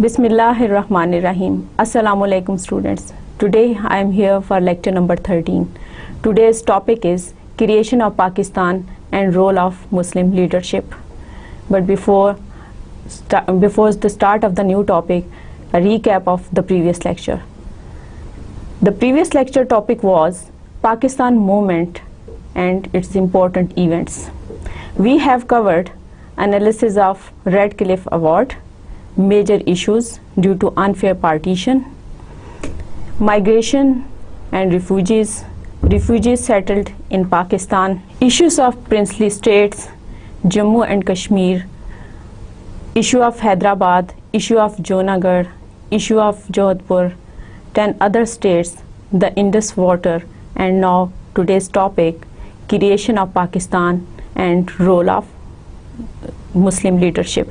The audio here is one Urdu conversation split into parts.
Bismillahirrahmanirrahim. Assalamu alaikum students. Today I am here for lecture number 13. Today's topic is creation of Pakistan and role of Muslim leadership. But before the start of the new topic, a recap of the previous lecture. The previous lecture topic was Pakistan movement and its important events. We have covered analysis of Radcliffe Award, major issues due to unfair partition, migration and refugees settled in Pakistan, issues of princely states, Jammu and Kashmir, issue of Hyderabad, issue of Junagadh, issue of Jodhpur, 10 other states, the Indus water, and now today's topic, creation of Pakistan and role of Muslim leadership.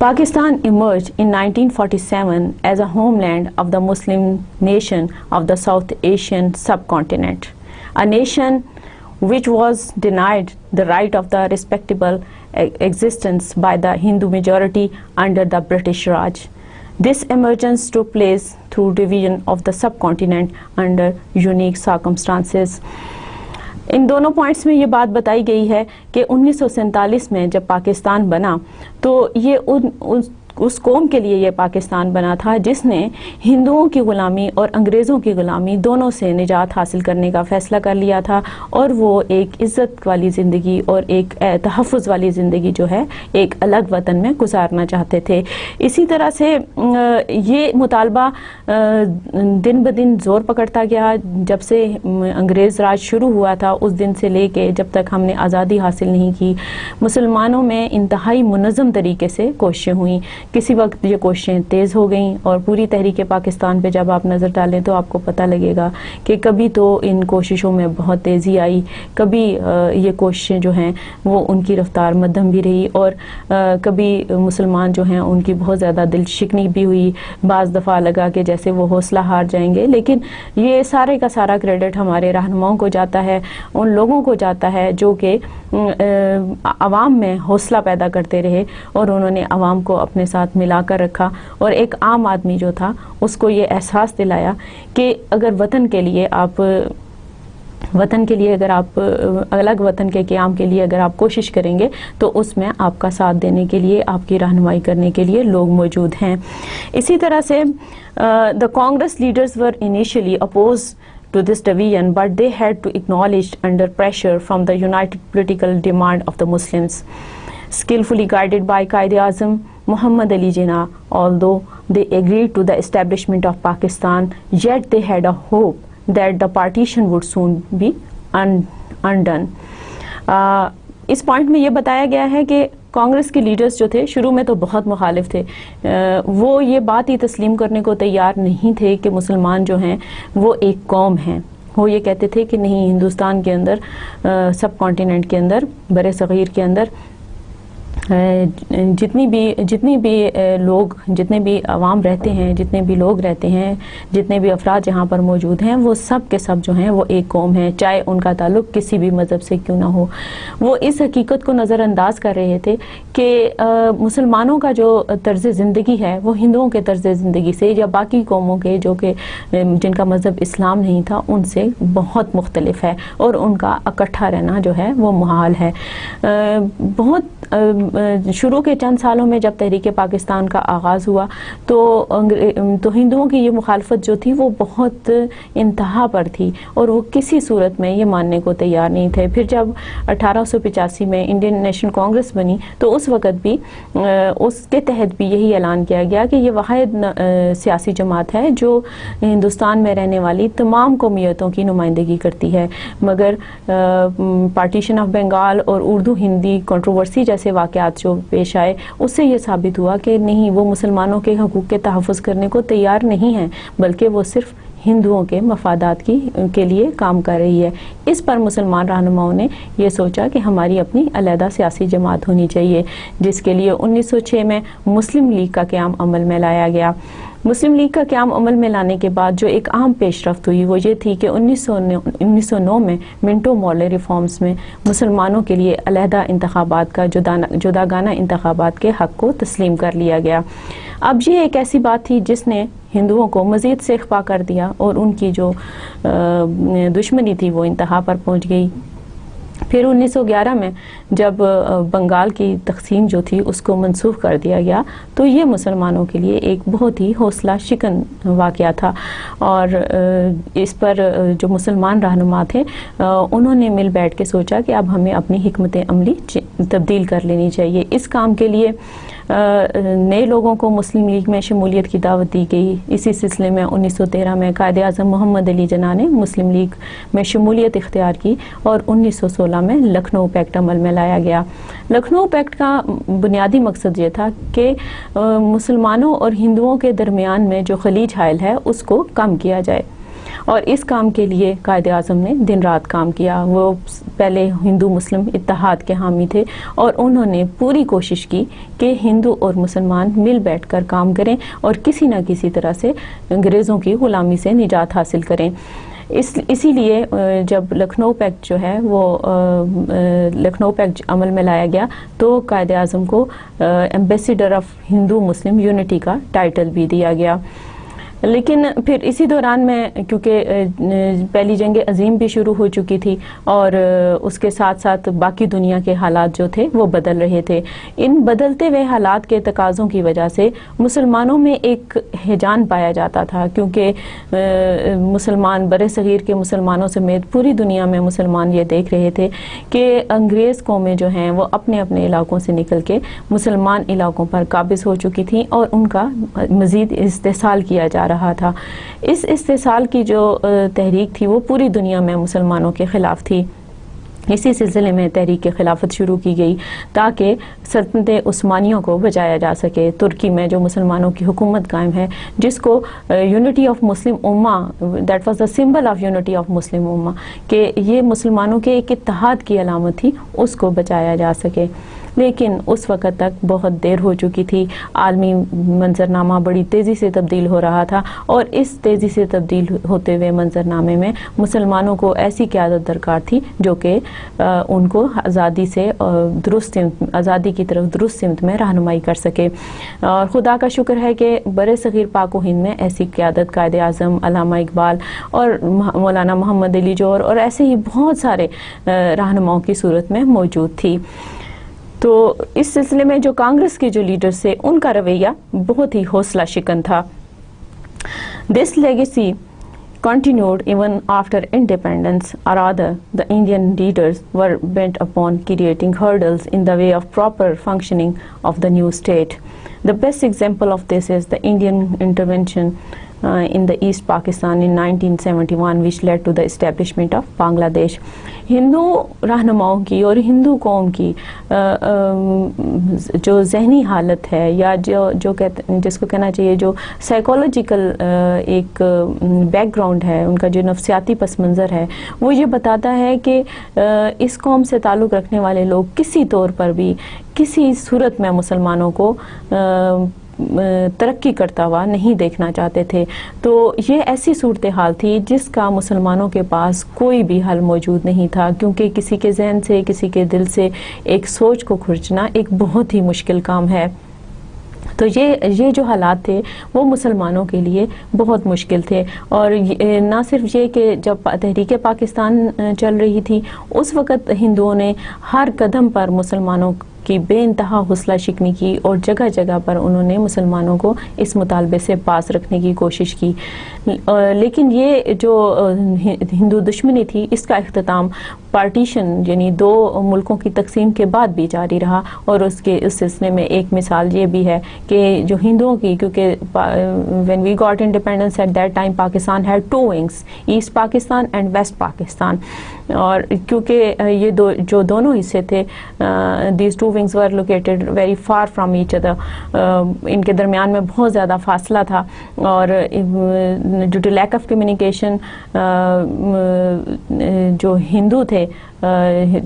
Pakistan emerged in 1947 as a homeland of the Muslim nation of the South Asian subcontinent, a nation which was denied the right of the respectable existence by the Hindu majority under the British Raj. This emergence took place through division of the subcontinent under unique circumstances. ان دونوں پوائنٹس میں یہ بات بتائی گئی ہے کہ 1947 میں جب پاکستان بنا تو یہ اس قوم کے لیے یہ پاکستان بنا تھا جس نے ہندوؤں کی غلامی اور انگریزوں کی غلامی دونوں سے نجات حاصل کرنے کا فیصلہ کر لیا تھا، اور وہ ایک عزت والی زندگی اور ایک تحفظ والی زندگی جو ہے ایک الگ وطن میں گزارنا چاہتے تھے۔ اسی طرح سے یہ مطالبہ دن بدن زور پکڑتا گیا۔ جب سے انگریز راج شروع ہوا تھا اس دن سے لے کے جب تک ہم نے آزادی حاصل نہیں کی، مسلمانوں میں انتہائی منظم طریقے سے کوششیں ہوئیں۔ کسی وقت یہ کوششیں تیز ہو گئیں، اور پوری تحریک پاکستان پہ جب آپ نظر ڈالیں تو آپ کو پتہ لگے گا کہ کبھی تو ان کوششوں میں بہت تیزی آئی، کبھی یہ کوششیں جو ہیں وہ ان کی رفتار مدھم بھی رہی، اور کبھی مسلمان جو ہیں ان کی بہت زیادہ دل شکنی بھی ہوئی، بعض دفعہ لگا کہ جیسے وہ حوصلہ ہار جائیں گے۔ لیکن یہ سارے کا سارا کریڈٹ ہمارے رہنماؤں کو جاتا ہے، ان لوگوں کو جاتا ہے جو کہ عوام میں حوصلہ پیدا کرتے رہے، اور انہوں نے عوام کو اپنے ساتھ ملا کر رکھا، اور ایک عام آدمی جو تھا اس کو یہ احساس دلایا کہ اگر وطن کے لیے اگر آپ الگ وطن کے قیام کے لیے اگر آپ کوشش کریں گے تو اس میں آپ کا ساتھ دینے کے لیے، آپ کی رہنمائی کرنے کے لیے لوگ موجود ہیں۔ اسی طرح سے the Congress leaders were initially opposed to this division, but they had to acknowledge under pressure from the united political demand of the Muslims. Skillfully guided by Quaid-e-Azam Muhammad Ali Jinnah, although they agreed to the establishment of Pakistan, yet they had a hope that the partition would soon be undone. اس پوائنٹ میں یہ بتایا گیا ہے کہ کانگریس کے لیڈرز جو تھے شروع میں تو بہت مخالف تھے، وہ یہ بات ہی تسلیم کرنے کو تیار نہیں تھے کہ مسلمان جو ہیں وہ ایک قوم ہیں۔ وہ یہ کہتے تھے کہ نہیں، ہندوستان کے اندر، سب کانٹیننٹ کے اندر، بر صغیر کے اندر جتنی بھی لوگ، جتنے بھی عوام رہتے ہیں، جتنے بھی لوگ رہتے ہیں، جتنے بھی افراد یہاں پر موجود ہیں، وہ سب کے سب جو ہیں وہ ایک قوم ہیں، چاہے ان کا تعلق کسی بھی مذہب سے کیوں نہ ہو۔ وہ اس حقیقت کو نظر انداز کر رہے تھے کہ مسلمانوں کا جو طرز زندگی ہے وہ ہندوؤں کے طرز زندگی سے یا باقی قوموں کے جو کہ جن کا مذہب اسلام نہیں تھا ان سے بہت مختلف ہے، اور ان کا اکٹھا رہنا جو ہے وہ محال ہے۔ بہت شروع کے چند سالوں میں جب تحریک پاکستان کا آغاز ہوا تو ہندوؤں کی یہ مخالفت جو تھی وہ بہت انتہا پر تھی، اور وہ کسی صورت میں یہ ماننے کو تیار نہیں تھے۔ پھر جب 1885 میں انڈین نیشنل کانگریس بنی تو اس وقت بھی اس کے تحت بھی یہی اعلان کیا گیا کہ یہ واحد سیاسی جماعت ہے جو ہندوستان میں رہنے والی تمام قومیتوں کی نمائندگی کرتی ہے، مگر پارٹیشن آف بنگال اور اردو ہندی کنٹروورسی جیسے واقعات جو پیش آئے اس سے یہ ثابت ہوا کہ نہیں، وہ مسلمانوں کے حقوق کے تحفظ کرنے کو تیار نہیں ہیں، بلکہ وہ صرف ہندوؤں کے مفادات کے لیے کام کر رہی ہے۔ اس پر مسلمان رہنماؤں نے یہ سوچا کہ ہماری اپنی علیحدہ سیاسی جماعت ہونی چاہیے، جس کے لیے 1906 میں مسلم لیگ کا قیام عمل میں لایا گیا۔ مسلم لیگ کا قیام عمل میں لانے کے بعد جو ایک اہم پیش رفت ہوئی وہ یہ تھی کہ 1909 میں منٹو مورلے ریفارمز میں مسلمانوں کے لیے علیحدہ انتخابات کا جداگانہ انتخابات کے حق کو تسلیم کر لیا گیا۔ اب یہ ایک ایسی بات تھی جس نے ہندوؤں کو مزید سے اخفا کر دیا، اور ان کی جو دشمنی تھی وہ انتہا پر پہنچ گئی۔ پھر 1911 میں جب بنگال کی تقسیم جو تھی اس کو منسوخ کر دیا گیا تو یہ مسلمانوں کے لیے ایک بہت ہی حوصلہ شکن واقعہ تھا، اور اس پر جو مسلمان رہنما تھے انہوں نے مل بیٹھ کے سوچا کہ اب ہمیں اپنی حکمت عملی تبدیل کر لینی چاہیے۔ اس کام کے لیے نئے لوگوں کو مسلم لیگ میں شمولیت کی دعوت دی گئی۔ اسی سلسلے میں 1913 میں قائد اعظم محمد علی جناح نے مسلم لیگ میں شمولیت اختیار کی، اور 1916 میں لکھنؤ پیکٹ عمل میں لایا گیا۔ لکھنؤ پیکٹ کا بنیادی مقصد یہ تھا کہ مسلمانوں اور ہندوؤں کے درمیان میں جو خلیج حائل ہے اس کو کم کیا جائے، اور اس کام کے لیے قائد اعظم نے دن رات کام کیا۔ وہ پہلے ہندو مسلم اتحاد کے حامی تھے، اور انہوں نے پوری کوشش کی کہ ہندو اور مسلمان مل بیٹھ کر کام کریں اور کسی نہ کسی طرح سے انگریزوں کی غلامی سے نجات حاصل کریں۔ اسی لیے جب لکھنؤ پیکٹ جو ہے وہ لکھنؤ پیکٹ عمل میں لایا گیا تو قائد اعظم کو ambassador of Hindu Muslim unity کا ٹائٹل بھی دیا گیا۔ لیکن پھر اسی دوران میں کیونکہ پہلی جنگ عظیم بھی شروع ہو چکی تھی اور اس کے ساتھ ساتھ باقی دنیا کے حالات جو تھے وہ بدل رہے تھے. ان بدلتے ہوئے حالات کے تقاضوں کی وجہ سے مسلمانوں میں ایک ہیجان پایا جاتا تھا, کیونکہ مسلمان برِ صغیر کے مسلمانوں سمیت پوری دنیا میں مسلمان یہ دیکھ رہے تھے کہ انگریز قومیں جو ہیں وہ اپنے اپنے علاقوں سے نکل کے مسلمان علاقوں پر قابض ہو چکی تھیں اور ان کا مزید استحصال کیا جا رہا تھا. اس استحصال کی جو تحریک تھی وہ پوری دنیا میں مسلمانوں کے خلاف تھی. اسی سلسلے میں تحریک خلافت شروع کی گئی تاکہ سلطنت عثمانیوں کو بچایا جا سکے. ترکی میں جو مسلمانوں کی حکومت قائم ہے, جس کو یونٹی آف مسلم امہ, that was the symbol of unity of Muslim امہ, کہ یہ مسلمانوں کے ایک اتحاد کی علامت تھی, اس کو بچایا جا سکے. لیکن اس وقت تک بہت دیر ہو چکی تھی. عالمی منظرنامہ بڑی تیزی سے تبدیل ہو رہا تھا اور اس تیزی سے تبدیل ہوتے ہوئے منظرنامے میں مسلمانوں کو ایسی قیادت درکار تھی جو کہ ان کو آزادی سے آزادی کی طرف درست سمت میں رہنمائی کر سکے. اور خدا کا شکر ہے کہ برِ صغیر پاک و ہند میں ایسی قیادت قائد اعظم علامہ اقبال اور مولانا محمد علی جوہر اور ایسے ہی بہت سارے رہنماؤں کی صورت میں موجود تھی. تو اس سلسلے میں جو کانگریس کے جو لیڈرز تھے ان کا رویہ بہت ہی حوصلہ شکن تھا. This legacy continued even after independence, or rather the Indian leaders were bent upon creating hurdles in the way of proper functioning of the new state. The best example of this is the Indian intervention in the East Pakistan in 1971, which led to the establishment of Bangladesh. ہندو رہنماؤں کی اور ہندو قوم کی جو ذہنی حالت ہے یا جس کو کہنا چاہیے جو سائیکولوجیکل ایک بیک گراؤنڈ ہے, ان کا جو نفسیاتی پس منظر ہے, وہ یہ بتاتا ہے کہ اس قوم سے تعلق رکھنے والے لوگ کسی طور پر بھی کسی صورت میں مسلمانوں کو ترقی کرتا ہوا نہیں دیکھنا چاہتے تھے. تو یہ ایسی صورتحال تھی جس کا مسلمانوں کے پاس کوئی بھی حل موجود نہیں تھا, کیونکہ کسی کے ذہن سے کسی کے دل سے ایک سوچ کو کھرچنا ایک بہت ہی مشکل کام ہے. تو یہ جو حالات تھے وہ مسلمانوں کے لیے بہت مشکل تھے. اور نہ صرف یہ کہ جب تحریک پاکستان چل رہی تھی اس وقت ہندوؤں نے ہر قدم پر مسلمانوں کی بے انتہا حوصلہ شکنی کی اور جگہ جگہ پر انہوں نے مسلمانوں کو اس مطالبے سے پاس رکھنے کی کوشش کی. لیکن یہ جو ہندو دشمنی تھی اس کا اختتام پارٹیشن یعنی دو ملکوں کی تقسیم کے بعد بھی جاری رہا. اور اس سلسلے میں ایک مثال یہ بھی ہے کہ جو ہندوؤں کی, کیونکہ when we got independence at that time Pakistan had two wings, East Pakistan and West Pakistan. اور کیونکہ یہ جو دونوں حصے تھے, these two wings were located very far from each other, ان کے درمیان میں بہت زیادہ فاصلہ تھا. اور due to lack of communication جو ہندو تھے,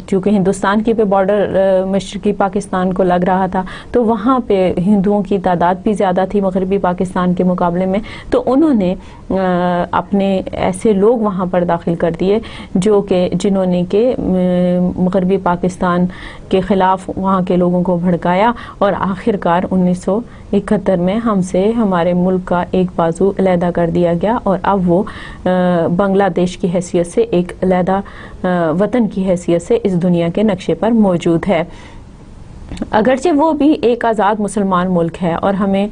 چونکہ ہندوستان کی پہ بارڈر مشرقی پاکستان کو لگ رہا تھا, تو وہاں پہ ہندوؤں کی تعداد بھی زیادہ تھی مغربی پاکستان کے مقابلے میں. تو انہوں نے اپنے ایسے لوگ وہاں پر داخل کر دیے جنہوں نے کہ مغربی پاکستان کے خلاف وہاں کے لوگوں کو بھڑکایا, اور آخر کار 1971 میں ہم سے ہمارے ملک کا ایک بازو علیحدہ کر دیا گیا, اور اب وہ بنگلہ دیش کی حیثیت سے ایک علیحدہ وطن کی حیثیت سے اس دنیا کے نقشے پر موجود ہے. اگرچہ وہ بھی ایک آزاد مسلمان ملک ہے اور ہمیں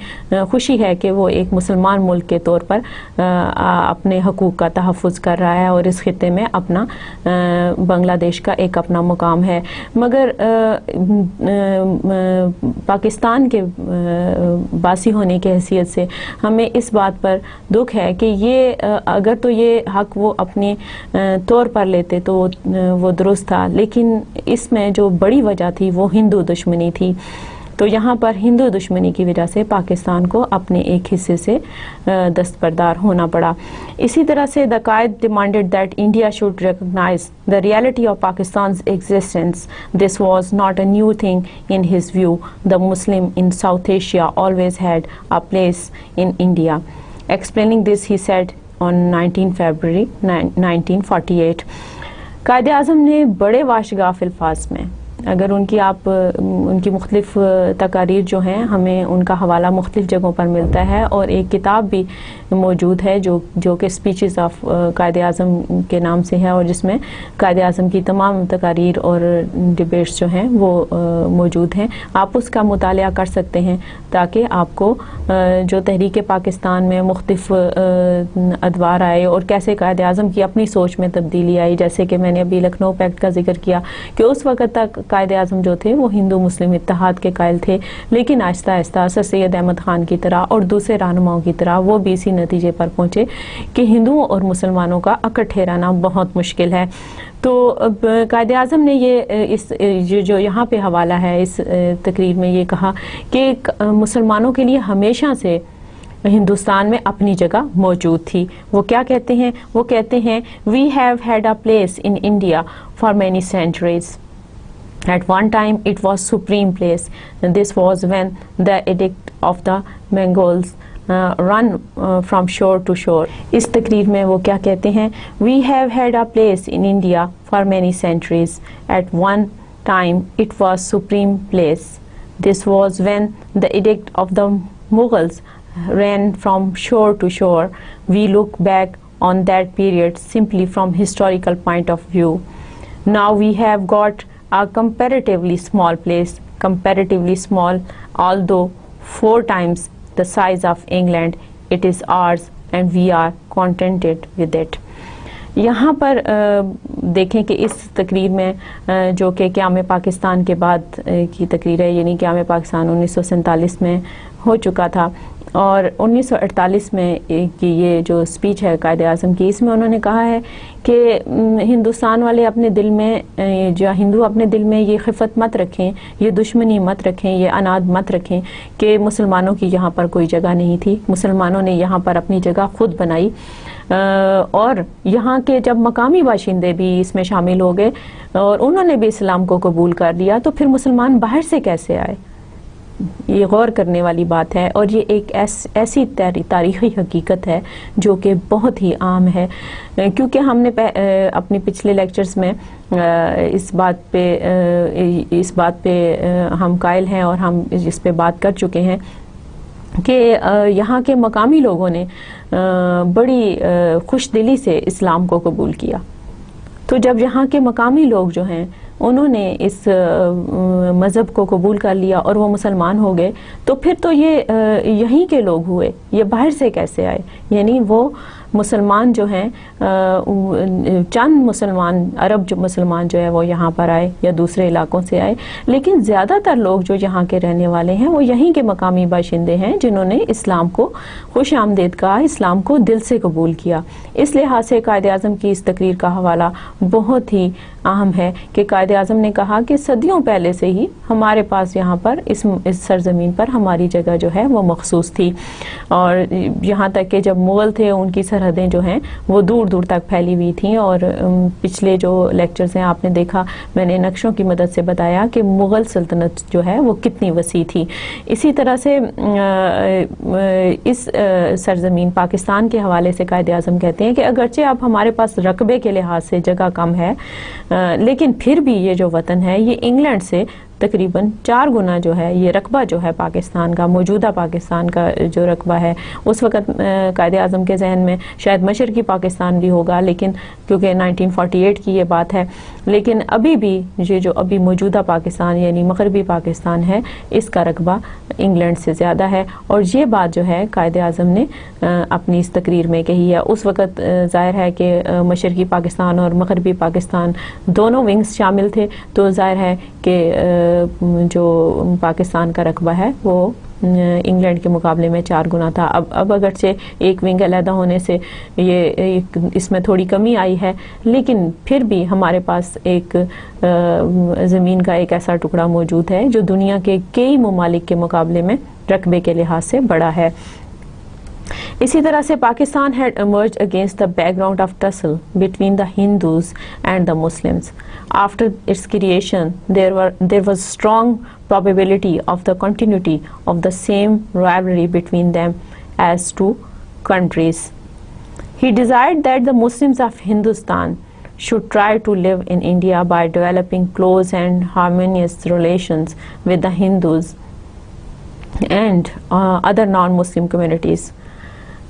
خوشی ہے کہ وہ ایک مسلمان ملک کے طور پر اپنے حقوق کا تحفظ کر رہا ہے اور اس خطے میں اپنا بنگلہ دیش کا ایک اپنا مقام ہے. مگر پاکستان کے باسی ہونے کی حیثیت سے ہمیں اس بات پر دکھ ہے کہ یہ اگر تو یہ حق وہ اپنے طور پر لیتے تو وہ درست تھا, لیکن اس میں جو بڑی وجہ تھی وہ ہندو دشمنی تھی. تو یہاں پر ہندو دشمنی کی وجہ سے پاکستان کو اپنے ایک حصے سے دستبردار ہونا پڑا. اسی طرح سے the Quaid demanded that India should recognize the reality of Pakistan's existence. This was not a new thing in his view. The Muslim in South Asia always had a place in India. Explaining this, he said on 19 February 1948. Quaid Azam نے بڑے واشگاف الفاظ میں اگر ان کی مختلف تقاریر جو ہیں ہمیں ان کا حوالہ مختلف جگہوں پر ملتا ہے، اور ایک کتاب بھی موجود ہے جو کہ اسپیچز آف قائد اعظم کے نام سے ہے، اور جس میں قائد اعظم کی تمام تقاریر اور ڈبیٹس جو ہیں وہ موجود ہیں. آپ اس کا مطالعہ کر سکتے ہیں تاکہ آپ کو جو تحریک پاکستان میں مختلف ادوار آئے اور کیسے قائد اعظم کی اپنی سوچ میں تبدیلی آئی. جیسے کہ میں نے ابھی لکھنؤ پیکٹ کا ذکر کیا کہ اس وقت تک قائد اعظم جو تھے وہ ہندو مسلم اتحاد کے قائل تھے، لیکن آہستہ آہستہ سر سید احمد خان کی طرح اور دوسرے رہنماؤں کی طرح وہ بھی اسی نتیجے پر پہنچے کہ ہندوؤں اور مسلمانوں کا اکٹھے رہنا بہت مشکل ہے. تو قائد اعظم نے یہ جو یہاں پہ حوالہ ہے اس تقریر میں یہ کہا کہ مسلمانوں کے لیے ہمیشہ سے ہندوستان میں اپنی جگہ موجود تھی. وہ کیا کہتے ہیں؟ وہ کہتے ہیں we have had a place in India for many centuries. At one time it was supreme place. This was when the edict of the Mongols run from shore to shore. اس تقریر میں وہ کیا کہتے ہیں؟ We have had a place in India for many centuries. At one time it was supreme place. This was when the edict of the Mughals ran from shore to shore. We look back on that period simply from historical point of view. Now we have got a comparatively small place, comparatively small, although 4 times the size of England. It is ours and we are contented with it. یہاں پر دیکھیں کہ اس تقریر میں جو کہ قیام پاکستان کے بعد کی تقریر ہے، یعنی قیام پاکستان 1947 میں ہو چکا تھا، اور 1948 میں کی یہ جو اسپیچ ہے قائد اعظم کی، اس میں انہوں نے کہا ہے کہ ہندوستان والے اپنے دل میں جو ہندو اپنے دل میں یہ خفت مت رکھیں، یہ دشمنی مت رکھیں، یہ اناد مت رکھیں کہ مسلمانوں کی یہاں پر کوئی جگہ نہیں تھی. مسلمانوں نے یہاں پر اپنی جگہ خود بنائی، اور یہاں کے جب مقامی باشندے بھی اس میں شامل ہو گئے اور انہوں نے بھی اسلام کو قبول کر لیا، تو پھر مسلمان باہر سے کیسے آئے؟ یہ غور کرنے والی بات ہے، اور یہ ایک ایسی تاریخی حقیقت ہے جو کہ بہت ہی عام ہے. کیونکہ ہم نے اپنی پچھلے لیکچرز میں اس بات پہ ہم قائل ہیں اور ہم اس پہ بات کر چکے ہیں کہ یہاں کے مقامی لوگوں نے بڑی خوش دلی سے اسلام کو قبول کیا. تو جب یہاں کے مقامی لوگ جو ہیں انہوں نے اس مذہب کو قبول کر لیا اور وہ مسلمان ہو گئے، تو پھر تو یہ یہیں کے لوگ ہوئے، یہ باہر سے کیسے آئے؟ یعنی وہ مسلمان جو ہیں چند مسلمان عرب جو مسلمان جو ہے وہ یہاں پر آئے یا دوسرے علاقوں سے آئے، لیکن زیادہ تر لوگ جو یہاں کے رہنے والے ہیں وہ یہیں کے مقامی باشندے ہیں جنہوں نے اسلام کو خوش آمدید کہا، اسلام کو دل سے قبول کیا. اس لحاظ سے قائد اعظم کی اس تقریر کا حوالہ بہت ہی اہم ہے کہ قائد اعظم نے کہا کہ صدیوں پہلے سے ہی ہمارے پاس یہاں پر اس سرزمین پر ہماری جگہ جو ہے وہ مخصوص تھی، اور یہاں تک کہ جب مغل تھے ان کی سرحدیں جو ہیں وہ دور دور تک پھیلی ہوئی تھیں. اور پچھلے جو لیکچرز ہیں آپ نے دیکھا، میں نے نقشوں کی مدد سے بتایا کہ مغل سلطنت جو ہے وہ کتنی وسیع تھی. اسی طرح سے اس سرزمین پاکستان کے حوالے سے قائد اعظم کہتے ہیں کہ اگرچہ اب ہمارے پاس رقبے کے لحاظ سے جگہ کم ہے، لیکن پھر بھی یہ جو وطن ہے یہ انگلینڈ سے تقریباً 4 گنا جو ہے یہ رقبہ جو ہے پاکستان کا، موجودہ پاکستان کا جو رقبہ ہے. اس وقت قائد اعظم کے ذہن میں شاید مشرقی پاکستان بھی ہوگا، لیکن کیونکہ 1948 کی یہ بات ہے، لیکن ابھی بھی یہ جو ابھی موجودہ پاکستان یعنی مغربی پاکستان ہے اس کا رقبہ انگلینڈ سے زیادہ ہے. اور یہ بات جو ہے قائد اعظم نے اپنی اس تقریر میں کہی ہے. اس وقت ظاہر ہے کہ مشرقی پاکستان اور مغربی پاکستان دونوں ونگز شامل تھے، تو ظاہر ہے کہ جو پاکستان کا رقبہ ہے وہ انگلینڈ کے مقابلے میں 4 گنا تھا. اب اگرچہ ایک ونگ علیحدہ ہونے سے یہ اس میں تھوڑی کمی آئی ہے، لیکن پھر بھی ہمارے پاس ایک زمین کا ایک ایسا ٹکڑا موجود ہے جو دنیا کے کئی ممالک کے مقابلے میں رقبے کے لحاظ سے بڑا ہے. اسی طرح سے Pakistan had emerged against the background of tussle between the Hindus and the Muslims. After its creation, there was strong probability of the continuity of the same rivalry between them as two countries. He desired that the Muslims of Hindustan should try to live in India by developing close and harmonious relations with the Hindus and other non-Muslim communities.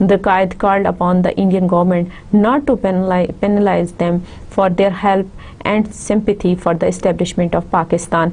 The Qaid called upon the Indian government not to penalize them for their help and sympathy for the establishment of Pakistan.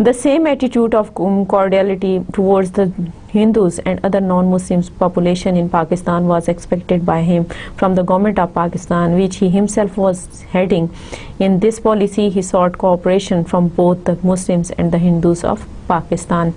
the same attitude of cordiality towards the Hindus and other non-Muslims population in Pakistan was expected by him from the government of Pakistan, which he himself was heading. In this policy, he sought cooperation from both the Muslims and the Hindus of Pakistan.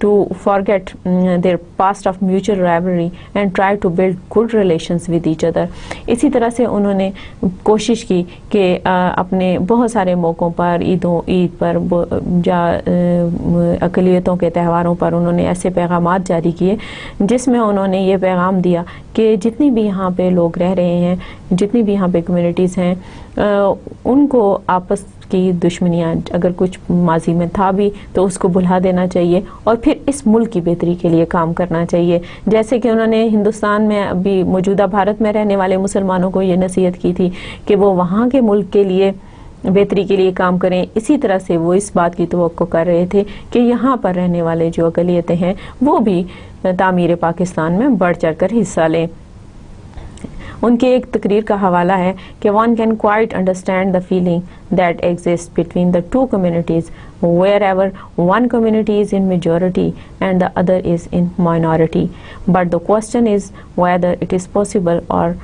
to forget their past of mutual rivalry and try to build good relations with each other. اسی طرح سے انہوں نے کوشش کی کہ اپنے بہت سارے موقعوں پر عید پر یا اقلیتوں کے تہواروں پر انہوں نے ایسے پیغامات جاری کیے جس میں انہوں نے یہ پیغام دیا کہ جتنی بھی یہاں پہ لوگ رہ رہے ہیں، جتنی بھی یہاں پہ کمیونٹیز ہیں، ان کو آپس کی دشمنیاں اگر کچھ ماضی میں تھا بھی تو اس کو بھلا دینا چاہیے اور پھر اس ملک کی بہتری کے لیے کام کرنا چاہیے. جیسے کہ انہوں نے ہندوستان میں ابھی موجودہ بھارت میں رہنے والے مسلمانوں کو یہ نصیحت کی تھی کہ وہ وہاں کے ملک کے لیے بہتری کے لیے کام کریں، اسی طرح سے وہ اس بات کی توقع کر رہے تھے کہ یہاں پر رہنے والے جو اقلیتیں ہیں وہ بھی تعمیر پاکستان میں بڑھ چڑھ کر حصہ لیں. ان کے ایک تقریر کا حوالہ ہے کہ one can quite understand the feeling that exists between the two communities wherever one community is in majority and the other is in minority, but the question is whether it is possible or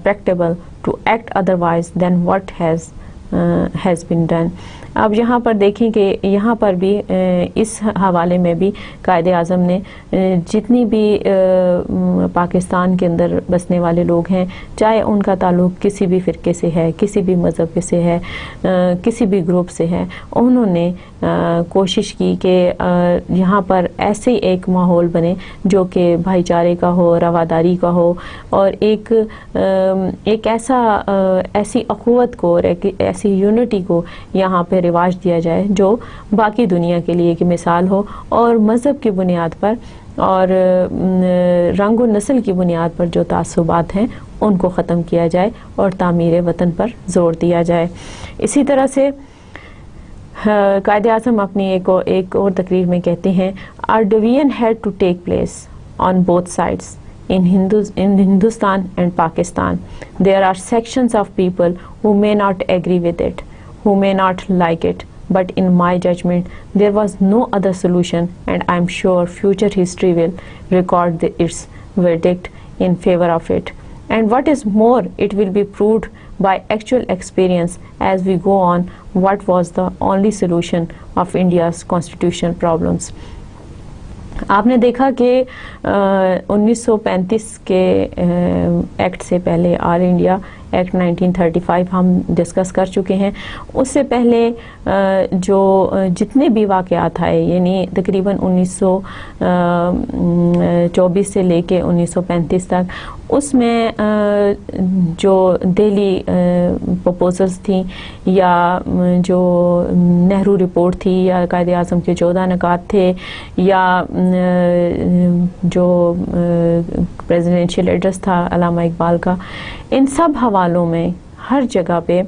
practicable to act otherwise than what has been done. اب یہاں پر دیکھیں کہ یہاں پر بھی اس حوالے میں بھی قائد اعظم نے جتنی بھی پاکستان کے اندر بسنے والے لوگ ہیں، چاہے ان کا تعلق کسی بھی فرقے سے ہے، کسی بھی مذہب سے ہے، کسی بھی گروپ سے ہے، انہوں نے کوشش کی کہ یہاں پر ایسے ایک ماحول بنے جو کہ بھائی چارے کا ہو، رواداری کا ہو، اور ایک ایسی اخوت کو اور ایسی یونٹی کو یہاں پہ رواج دیا جائے جو باقی دنیا کے لیے ایک مثال ہو، اور مذہب کی بنیاد پر اور رنگ و نسل کی بنیاد پر جو تعصبات ہیں ان کو ختم کیا جائے اور تعمیر وطن پر زور دیا جائے. اسی طرح سے قائد اعظم اپنی ایک اور تقریر میں کہتے ہیں our division had to take place on both sides in Hindustan and Pakistan. There are sections of people who may not agree with it, who may not like it, but in my judgment there was no other solution, and I'm sure future history will record its verdict in favor of it. And what is more, it will be proved by actual experience as we go on what was the only solution of India's constitutional problems. آپ نے دیکھا کہ 1935 کے ایکٹ سے پہلے آل انڈیا ایکٹ 1935 ہم ڈسکس کر چکے ہیں. اس سے پہلے جو جتنے بھی واقعات آئے، یعنی تقریباً 1924 سے لے کے 1935 تک، اس میں جو دہلی پروپوزلز تھیں یا جو نہرو رپورٹ تھی یا قائد اعظم کے 14 نکات تھے یا جو پریزیڈنشیل ایڈریس تھا علامہ اقبال کا، ان سب حوالوں میں ہر جگہ پہ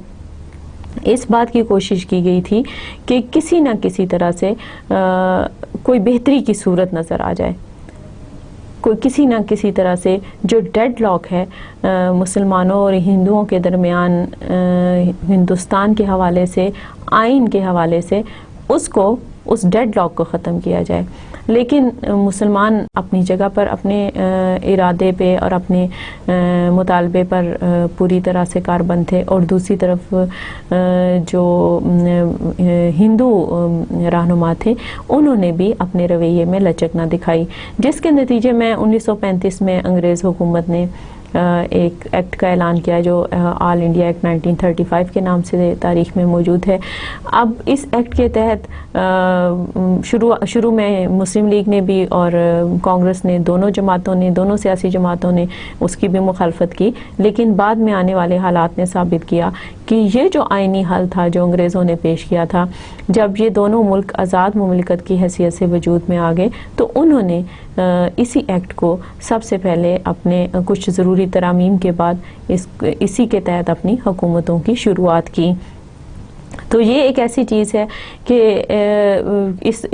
اس بات کی کوشش کی گئی تھی کہ کسی نہ کسی طرح سے کوئی بہتری کی صورت نظر آ جائے، کوئی کسی نہ کسی طرح سے جو ڈیڈ لاک ہے مسلمانوں اور ہندوؤں کے درمیان ہندوستان کے حوالے سے، آئین کے حوالے سے، اس ڈیڈ لاک کو ختم کیا جائے. لیکن مسلمان اپنی جگہ پر اپنے ارادے پہ اور اپنے مطالبے پر پوری طرح سے کاربند تھے، اور دوسری طرف جو ہندو رہنما تھے انہوں نے بھی اپنے رویے میں لچک نہ دکھائی، جس کے نتیجے میں 1935 میں انگریز حکومت نے ایک ایکٹ کا اعلان کیا جو آل انڈیا ایکٹ 1935 کے نام سے تاریخ میں موجود ہے. اب اس ایکٹ کے تحت شروع میں مسلم لیگ نے بھی اور کانگریس نے، دونوں سیاسی جماعتوں نے اس کی بھی مخالفت کی، لیکن بعد میں آنے والے حالات نے ثابت کیا کہ یہ جو آئینی حل تھا جو انگریزوں نے پیش کیا تھا، جب یہ دونوں ملک آزاد مملکت کی حیثیت سے وجود میں آ گئے تو انہوں نے اسی ایکٹ کو سب سے پہلے اپنے کچھ ضروری ترامیم کے بعد اسی کے تحت اپنی حکومتوں کی شروعات کی. تو یہ ایک ایسی چیز ہے کہ اس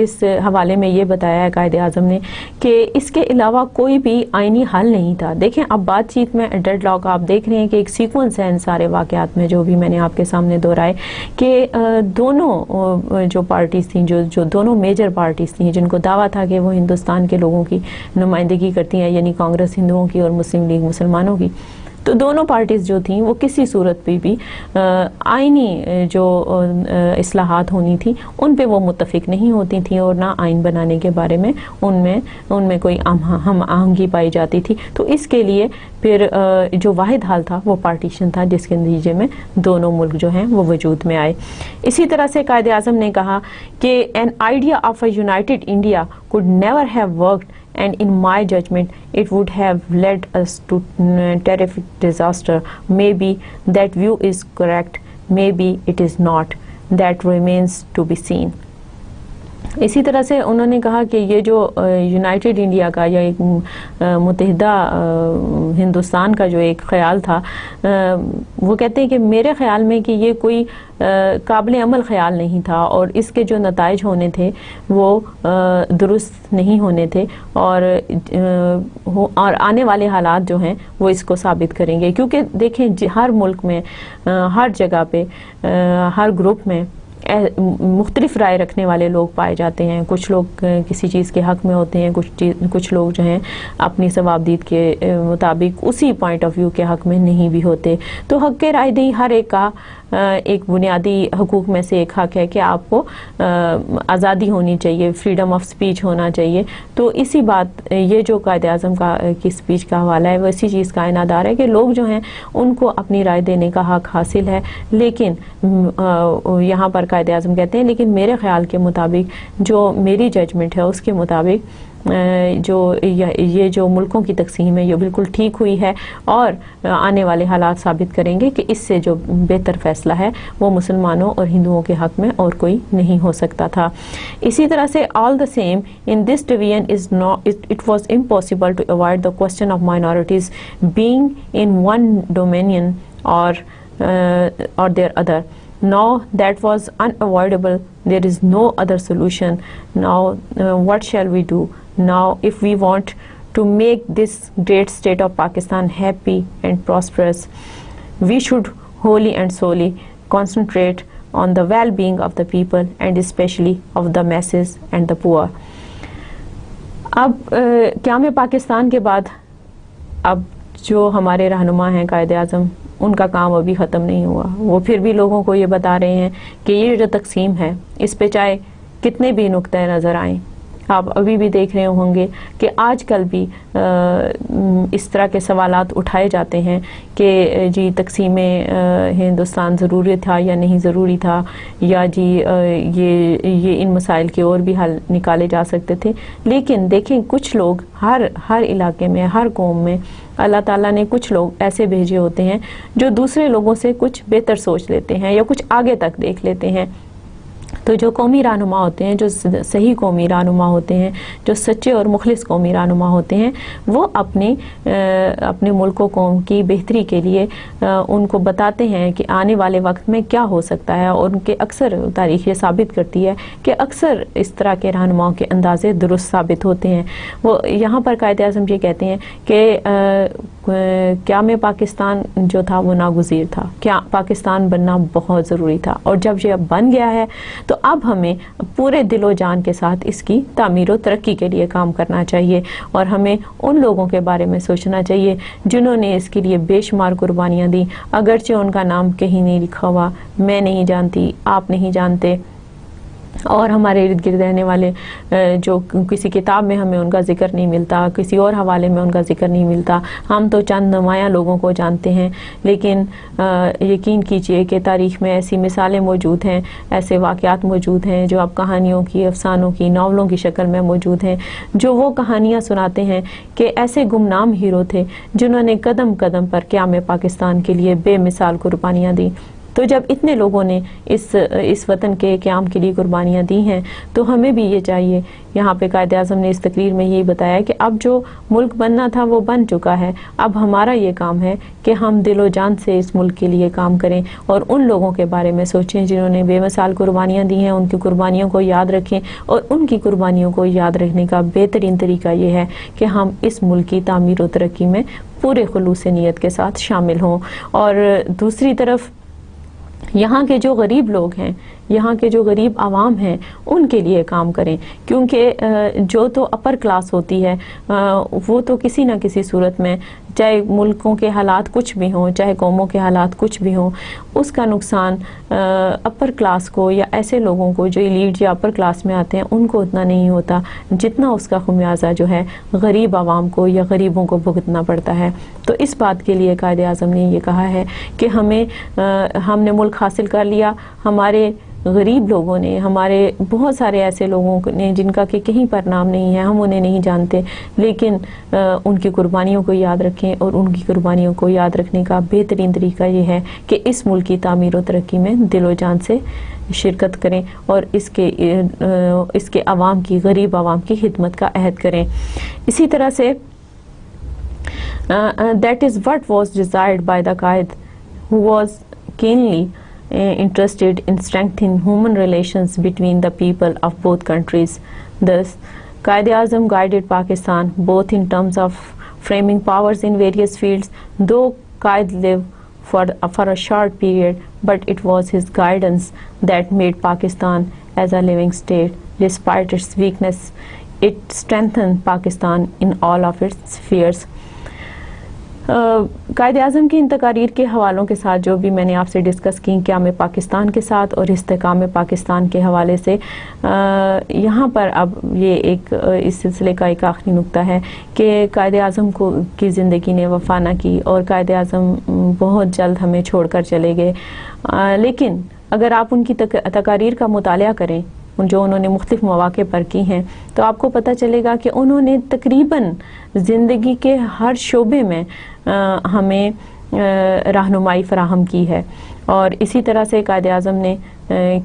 حوالے میں یہ بتایا ہے قائد اعظم نے کہ اس کے علاوہ کوئی بھی آئینی حل نہیں تھا. دیکھیں اب بات چیت میں ڈیڈ لاک آپ دیکھ رہے ہیں کہ ایک سیکوینس ہے ان سارے واقعات میں جو بھی میں نے آپ کے سامنے دہرائے کہ دونوں جو پارٹیز تھیں، جو دونوں میجر پارٹیز تھیں جن کو دعویٰ تھا کہ وہ ہندوستان کے لوگوں کی نمائندگی کرتی ہیں، یعنی کانگریس ہندوؤں کی اور مسلم لیگ مسلمانوں کی، تو دونوں پارٹیز جو تھیں وہ کسی صورت پہ بھی آئینی جو اصلاحات ہونی تھی ان پہ وہ متفق نہیں ہوتی تھیں، اور نہ آئین بنانے کے بارے میں ان میں کوئی ہم آہنگی پائی جاتی تھی. تو اس کے لیے پھر جو واحد حل تھا وہ پارٹیشن تھا، جس کے نتیجے میں دونوں ملک جو ہیں وہ وجود میں آئے. اسی طرح سے قائد اعظم نے کہا کہ an idea of a united India could never have worked, and in my judgment it would have led us to terrific disaster. Maybe that view is correct, maybe it is not. That remains to be seen. اسی طرح سے انہوں نے کہا کہ یہ جو یونائٹڈ انڈیا کا یا ایک متحدہ ہندوستان کا جو ایک خیال تھا، وہ کہتے ہیں کہ میرے خیال میں کہ یہ کوئی قابل عمل خیال نہیں تھا، اور اس کے جو نتائج ہونے تھے وہ درست نہیں ہونے تھے، اور آنے والے حالات جو ہیں وہ اس کو ثابت کریں گے. کیونکہ دیکھیں ہر ملک میں، ہر جگہ پہ، ہر گروپ میں مختلف رائے رکھنے والے لوگ پائے جاتے ہیں. کچھ لوگ کسی چیز کے حق میں ہوتے ہیں، کچھ لوگ جو ہیں اپنی ثوابدید کے مطابق اسی پوائنٹ آف ویو کے حق میں نہیں بھی ہوتے. تو حق کے رائے دہی ہر ایک کا ایک بنیادی حقوق میں سے ایک حق ہے کہ آپ کو آزادی ہونی چاہیے، فریڈم آف سپیچ ہونا چاہیے. تو اسی بات، یہ جو قائد اعظم کی سپیچ کا حوالہ ہے وہ اسی چیز کا عنادار ہے کہ لوگ جو ہیں ان کو اپنی رائے دینے کا حق حاصل ہے. لیکن یہاں پر قائد اعظم کہتے ہیں لیکن میرے خیال کے مطابق، جو میری ججمنٹ ہے اس کے مطابق جو یہ جو ملکوں کی تقسیم ہے یہ بالکل ٹھیک ہوئی ہے، اور آنے والے حالات ثابت کریں گے کہ اس سے جو بہتر فیصلہ ہے وہ مسلمانوں اور ہندوؤں کے حق میں اور کوئی نہیں ہو سکتا تھا. اسی طرح سے all the same in this division is not it was impossible to avoid the question of minorities being in one dominion or their other. Now that was unavoidable. There is no other solution. Now what shall we do? Now if we want to make this great state of Pakistan happy and prosperous, we should wholly and solely concentrate on the well-being of the people and especially of the masses and the poor. اب قیام پاکستان کے بعد اب جو ہمارے رہنما ہیں قائد اعظم، ان کا کام ابھی ختم نہیں ہوا. وہ پھر بھی لوگوں کو یہ بتا رہے ہیں کہ یہ جو تقسیم ہے اس پہ چاہے کتنے بھی نقطۂ نظر آئیں، آپ ابھی بھی دیکھ رہے ہوں گے کہ آج کل بھی اس طرح کے سوالات اٹھائے جاتے ہیں کہ جی تقسیم ہندوستان ضروری تھا یا نہیں ضروری تھا، یا جی یہ ان مسائل کے اور بھی حل نکالے جا سکتے تھے. لیکن دیکھیں کچھ لوگ ہر علاقے میں، ہر قوم میں اللہ تعالیٰ نے کچھ لوگ ایسے بھیجے ہوتے ہیں جو دوسرے لوگوں سے کچھ بہتر سوچ لیتے ہیں یا کچھ آگے تک دیکھ لیتے ہیں. تو جو قومی رہنما ہوتے ہیں، جو صحیح قومی رہنما ہوتے ہیں، جو سچے اور مخلص قومی رہنما ہوتے ہیں، وہ اپنے ملک و قوم کی بہتری کے لیے ان کو بتاتے ہیں کہ آنے والے وقت میں کیا ہو سکتا ہے. اور ان کے اکثر تاریخ یہ ثابت کرتی ہے کہ اکثر اس طرح کے رہنماؤں کے اندازے درست ثابت ہوتے ہیں. وہ یہاں پر قائد اعظم یہ کہتے ہیں کہ قیام پاکستان جو تھا وہ ناگزیر تھا، کیا پاکستان بننا بہت ضروری تھا، اور جب یہ بن گیا ہے تو اب ہمیں پورے دل و جان کے ساتھ اس کی تعمیر و ترقی کے لیے کام کرنا چاہیے. اور ہمیں ان لوگوں کے بارے میں سوچنا چاہیے جنہوں نے اس کے لیے بے شمار قربانیاں دیں، اگرچہ ان کا نام کہیں نہیں لکھا ہوا، میں نہیں جانتی، آپ نہیں جانتے، اور ہمارے ارد گرد رہنے والے جو کسی کتاب میں ہمیں ان کا ذکر نہیں ملتا، کسی اور حوالے میں ان کا ذکر نہیں ملتا. ہم تو چند نمایاں لوگوں کو جانتے ہیں، لیکن یقین کیجئے کہ تاریخ میں ایسی مثالیں موجود ہیں، ایسے واقعات موجود ہیں جو اب کہانیوں کی، افسانوں کی، ناولوں کی شکل میں موجود ہیں، جو وہ کہانیاں سناتے ہیں کہ ایسے گمنام ہیرو تھے جنہوں نے قدم قدم پر قیام پاکستان کے لیے بے مثال قربانیاں دیں. تو جب اتنے لوگوں نے اس وطن کے قیام کے لیے قربانیاں دی ہیں تو ہمیں بھی یہ چاہیے. یہاں پہ قائد اعظم نے اس تقریر میں یہی بتایا کہ اب جو ملک بننا تھا وہ بن چکا ہے، اب ہمارا یہ کام ہے کہ ہم دل و جان سے اس ملک کے لیے کام کریں اور ان لوگوں کے بارے میں سوچیں جنہوں نے بے مثال قربانیاں دی ہیں. ان کی قربانیوں کو یاد رکھیں، اور ان کی قربانیوں کو یاد رکھنے کا بہترین طریقہ یہ ہے کہ ہم اس ملک کی تعمیر و ترقی میں پورے خلوص نیت کے ساتھ شامل ہوں. اور دوسری طرف یہاں کے جو غریب لوگ ہیں، یہاں کے جو غریب عوام ہیں، ان کے لیے کام کریں. کیونکہ جو تو اپر کلاس ہوتی ہے وہ تو کسی نہ کسی صورت میں چاہے ملکوں کے حالات کچھ بھی ہوں، چاہے قوموں کے حالات کچھ بھی ہوں، اس کا نقصان اپر کلاس کو یا ایسے لوگوں کو جو ایلیٹ یا اپر کلاس میں آتے ہیں ان کو اتنا نہیں ہوتا جتنا اس کا خمیازہ جو ہے غریب عوام کو یا غریبوں کو بھگتنا پڑتا ہے۔ تو اس بات کے لیے قائد اعظم نے یہ کہا ہے کہ ہم نے ملک حاصل کر لیا، ہمارے غریب لوگوں نے، ہمارے بہت سارے ایسے لوگوں نے جن کا کہ کہیں پر نام نہیں ہے، ہم انہیں نہیں جانتے، لیکن ان کی قربانیوں کو یاد رکھیں، اور ان کی قربانیوں کو یاد رکھنے کا بہترین طریقہ یہ ہے کہ اس ملک کی تعمیر و ترقی میں دل و جان سے شرکت کریں اور اس کے عوام کی، غریب عوام کی خدمت کا عہد کریں۔ اسی طرح سے that is what was desired by the Qaid, who was keenly interested in strengthening human relations between the people of both countries. Thus, Qaid-e-Azam guided Pakistan both in terms of framing powers in various fields. Though Qaid lived for a short period, but it was his guidance that made Pakistan as a living state. Despite its weakness, it strengthened Pakistan in all of its spheres. Quaid Azam کی ان تقاریر کے حوالوں کے ساتھ جو بھی میں نے آپ سے ڈسکس کی قیام پاکستان کے ساتھ اور استحکام پاکستان کے حوالے سے، یہاں پر اب یہ ایک اس سلسلے کا ایک آخری نقطہ ہے کہ قائد اعظم کی زندگی نے وفا نہ کی اور قائد اعظم بہت جلد ہمیں چھوڑ کر چلے گئے، لیکن اگر آپ ان کی تقاریر کا مطالعہ کریں جو انہوں نے مختلف مواقع پر کی ہیں تو آپ کو پتہ چلے گا کہ انہوں نے تقریباً زندگی کے ہر شعبے میں ہمیں رہنمائی فراہم کی ہے۔ اور اسی طرح سے قائد اعظم نے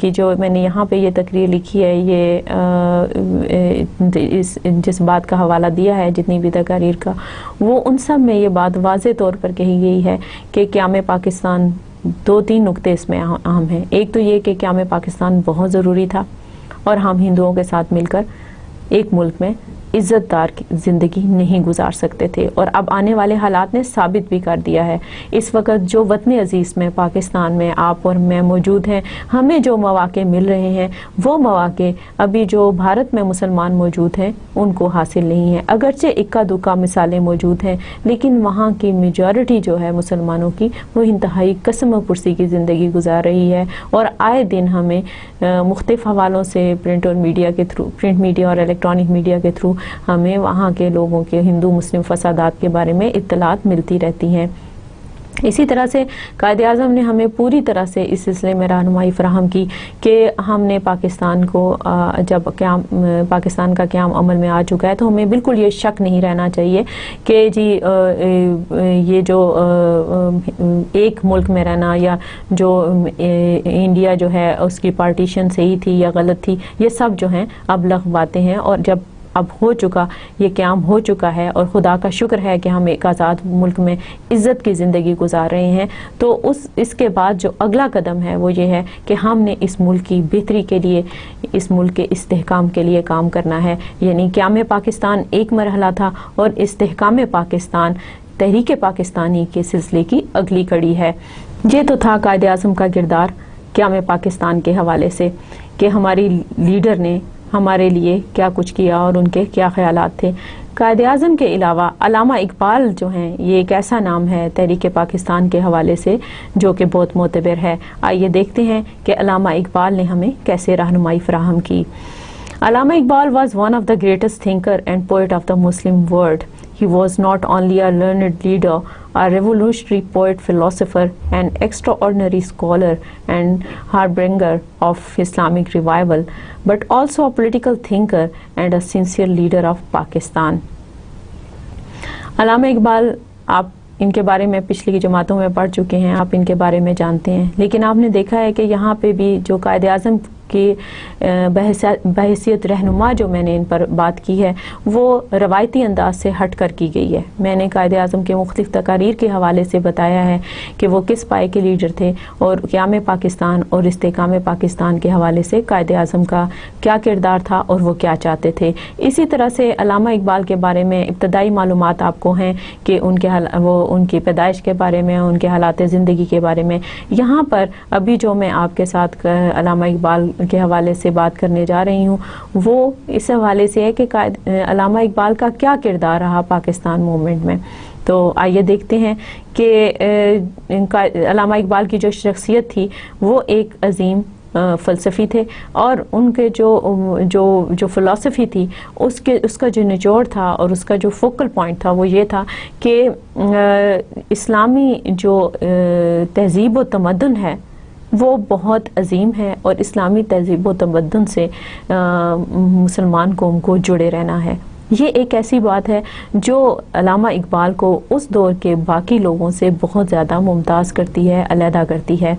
کہ جو میں نے یہاں پہ یہ تقریر لکھی ہے، یہ جس بات کا حوالہ دیا ہے جتنی بھی تقاریر کا، وہ ان سب میں یہ بات واضح طور پر کہی گئی ہے کہ قیام پاکستان 2-3 نقطے اس میں اہم ہیں۔ ایک تو یہ کہ قیام پاکستان بہت ضروری تھا اور ہم ہندوؤں کے ساتھ مل کر ایک ملک میں عزت دار زندگی نہیں گزار سکتے تھے، اور اب آنے والے حالات نے ثابت بھی کر دیا ہے۔ اس وقت جو وطن عزیز میں پاکستان میں آپ اور میں موجود ہیں، ہمیں جو مواقع مل رہے ہیں وہ مواقع ابھی جو بھارت میں مسلمان موجود ہیں ان کو حاصل نہیں ہیں۔ اگرچہ اکا دکا مثالیں موجود ہیں، لیکن وہاں کی میجورٹی جو ہے مسلمانوں کی وہ انتہائی قسم و پرسی کی زندگی گزار رہی ہے، اور آئے دن ہمیں مختلف حوالوں سے پرنٹ میڈیا اور الیکٹرانک میڈیا کے تھرو ہمیں وہاں کے لوگوں کے ہندو مسلم فسادات کے بارے میں اطلاعات ملتی رہتی ہیں۔ اسی طرح سے قائد اعظم نے ہمیں پوری طرح سے اس سلسلے میں رہنمائی فراہم کی کہ ہم نے پاکستان کو جب پاکستان کا قیام عمل میں آ چکا ہے تو ہمیں بالکل یہ شک نہیں رہنا چاہیے کہ جی یہ جو ایک ملک میں رہنا یا جو انڈیا جو ہے اس کی پارٹیشن صحیح تھی یا غلط تھی، یہ سب جو ہیں اب لغو باتیں ہیں، اور جب اب ہو چکا، یہ قیام ہو چکا ہے اور خدا کا شکر ہے کہ ہم ایک آزاد ملک میں عزت کی زندگی گزار رہے ہیں، تو اس کے بعد جو اگلا قدم ہے وہ یہ ہے کہ ہم نے اس ملک کی بہتری کے لیے، اس ملک کے استحکام کے لیے کام کرنا ہے۔ یعنی قیام پاکستان ایک مرحلہ تھا اور استحکام پاکستان تحریک پاکستانی کے سلسلے کی اگلی کڑی ہے۔ یہ تو تھا قائد اعظم کا کردار قیام پاکستان کے حوالے سے کہ ہماری لیڈر نے ہمارے لیے کیا کچھ کیا اور ان کے کیا خیالات تھے۔ قائد اعظم کے علاوہ علامہ اقبال جو ہیں، یہ ایک ایسا نام ہے تحریک پاکستان کے حوالے سے جو کہ بہت معتبر ہے۔ آئیے دیکھتے ہیں کہ علامہ اقبال نے ہمیں کیسے رہنمائی فراہم کی۔ علامہ Iqbal was one of the greatest thinker and poet of the Muslim world. He was not only a learned leader, a revolutionary poet, philosopher, an extraordinary scholar and harbinger of Islamic revival, but also a political thinker and a sincere leader of Pakistan. علامہ اقبال، آپ ان کے بارے میں پچھلی کی جماعتوں میں پڑھ چکے ہیں، آپ ان کے بارے میں جانتے ہیں، لیکن آپ نے دیکھا ہے کہ یہاں پہ بھی جو قائد اعظم کی بحیثیت رہنما جو میں نے ان پر بات کی ہے وہ روایتی انداز سے ہٹ کر کی گئی ہے۔ میں نے قائد اعظم کے مختلف تقاریر کے حوالے سے بتایا ہے کہ وہ کس پائے کے لیڈر تھے اور قیام پاکستان اور استحکام پاکستان کے حوالے سے قائد اعظم کا کیا کردار تھا اور وہ کیا چاہتے تھے۔ اسی طرح سے علامہ اقبال کے بارے میں ابتدائی معلومات آپ کو ہیں کہ ان کی پیدائش کے بارے میں، ان کے حالات زندگی کے بارے میں۔ یہاں پر ابھی جو میں آپ کے ساتھ علامہ اقبال کے حوالے سے بات کرنے جا رہی ہوں وہ اس حوالے سے ہے کہ علامہ اقبال کا کیا کردار رہا پاکستان موومنٹ میں۔ تو آئیے دیکھتے ہیں کہ علامہ اقبال کی جو شخصیت تھی وہ ایک عظیم فلسفی تھے، اور ان کے جو فلسفی تھی اس کا جو نچوڑ تھا اور اس کا جو فوکل پوائنٹ تھا وہ یہ تھا کہ اسلامی جو تہذیب و تمدن ہے وہ بہت عظیم ہے، اور اسلامی تہذیب و تمدن سے مسلمان قوم کو جڑے رہنا ہے۔ یہ ایک ایسی بات ہے جو علامہ اقبال کو اس دور کے باقی لوگوں سے بہت زیادہ ممتاز کرتی ہے، علیحدہ کرتی ہے۔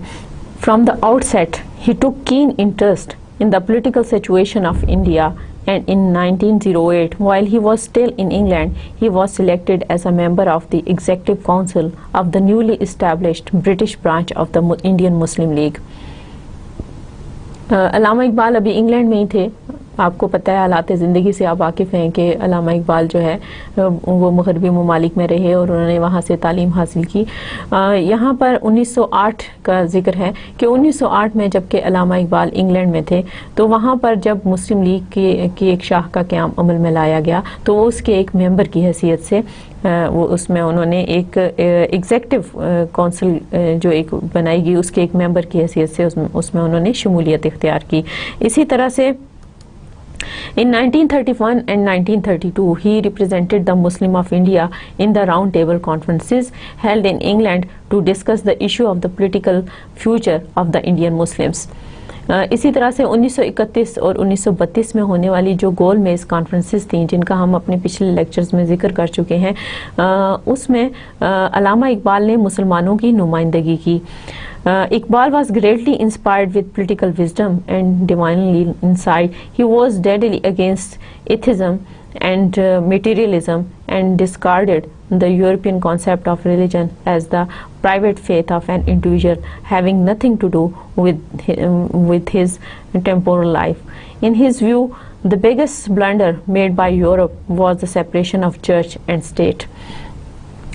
From the outset, he took keen interest in the political situation of India, and in 1908, while he was still in England, he was selected as a member of the Executive Council of the newly established British branch of the Indian Muslim League. علامہ اقبال ابھی انگلینڈ میں ہی تھے۔ آپ کو پتہ ہے، حالات زندگی سے آپ واقف ہیں کہ علامہ اقبال جو ہے وہ مغربی ممالک میں رہے اور انہوں نے وہاں سے تعلیم حاصل کی۔ یہاں پر 1908 کا ذکر ہے کہ 1908 میں جب کہ علامہ اقبال انگلینڈ میں تھے تو وہاں پر جب مسلم لیگ کی ایک شاخ کا قیام عمل میں لایا گیا تو وہ اس کے ایک ممبر کی حیثیت سے وہ اس میں انہوں نے ایک ایگزیکٹو کونسل جو ایک بنائی گئی اس کے ایک ممبر کی حیثیت سے اس میں انہوں نے شمولیت اختیار کی۔ اسی طرح سے In 1931 and 1932, he represented the Muslim of India in the Round Table conferences held in England to discuss the issue of the political future of the Indian Muslims. اسی طرح سے 1931 اور 1932 میں ہونے والی جو گول میز کانفرنسز تھیں جن کا ہم اپنے پچھلے لیکچرز میں ذکر کر چکے ہیں، اس میں علامہ اقبال نے مسلمانوں کی نمائندگی کی۔ Iqbal was greatly inspired with political wisdom and divinely insight. He was deadly against atheism and materialism, and discarded the European concept of religion as the private faith of an individual having nothing to do with his temporal life. In his view, the biggest blunder made by Europe was the separation of church and state.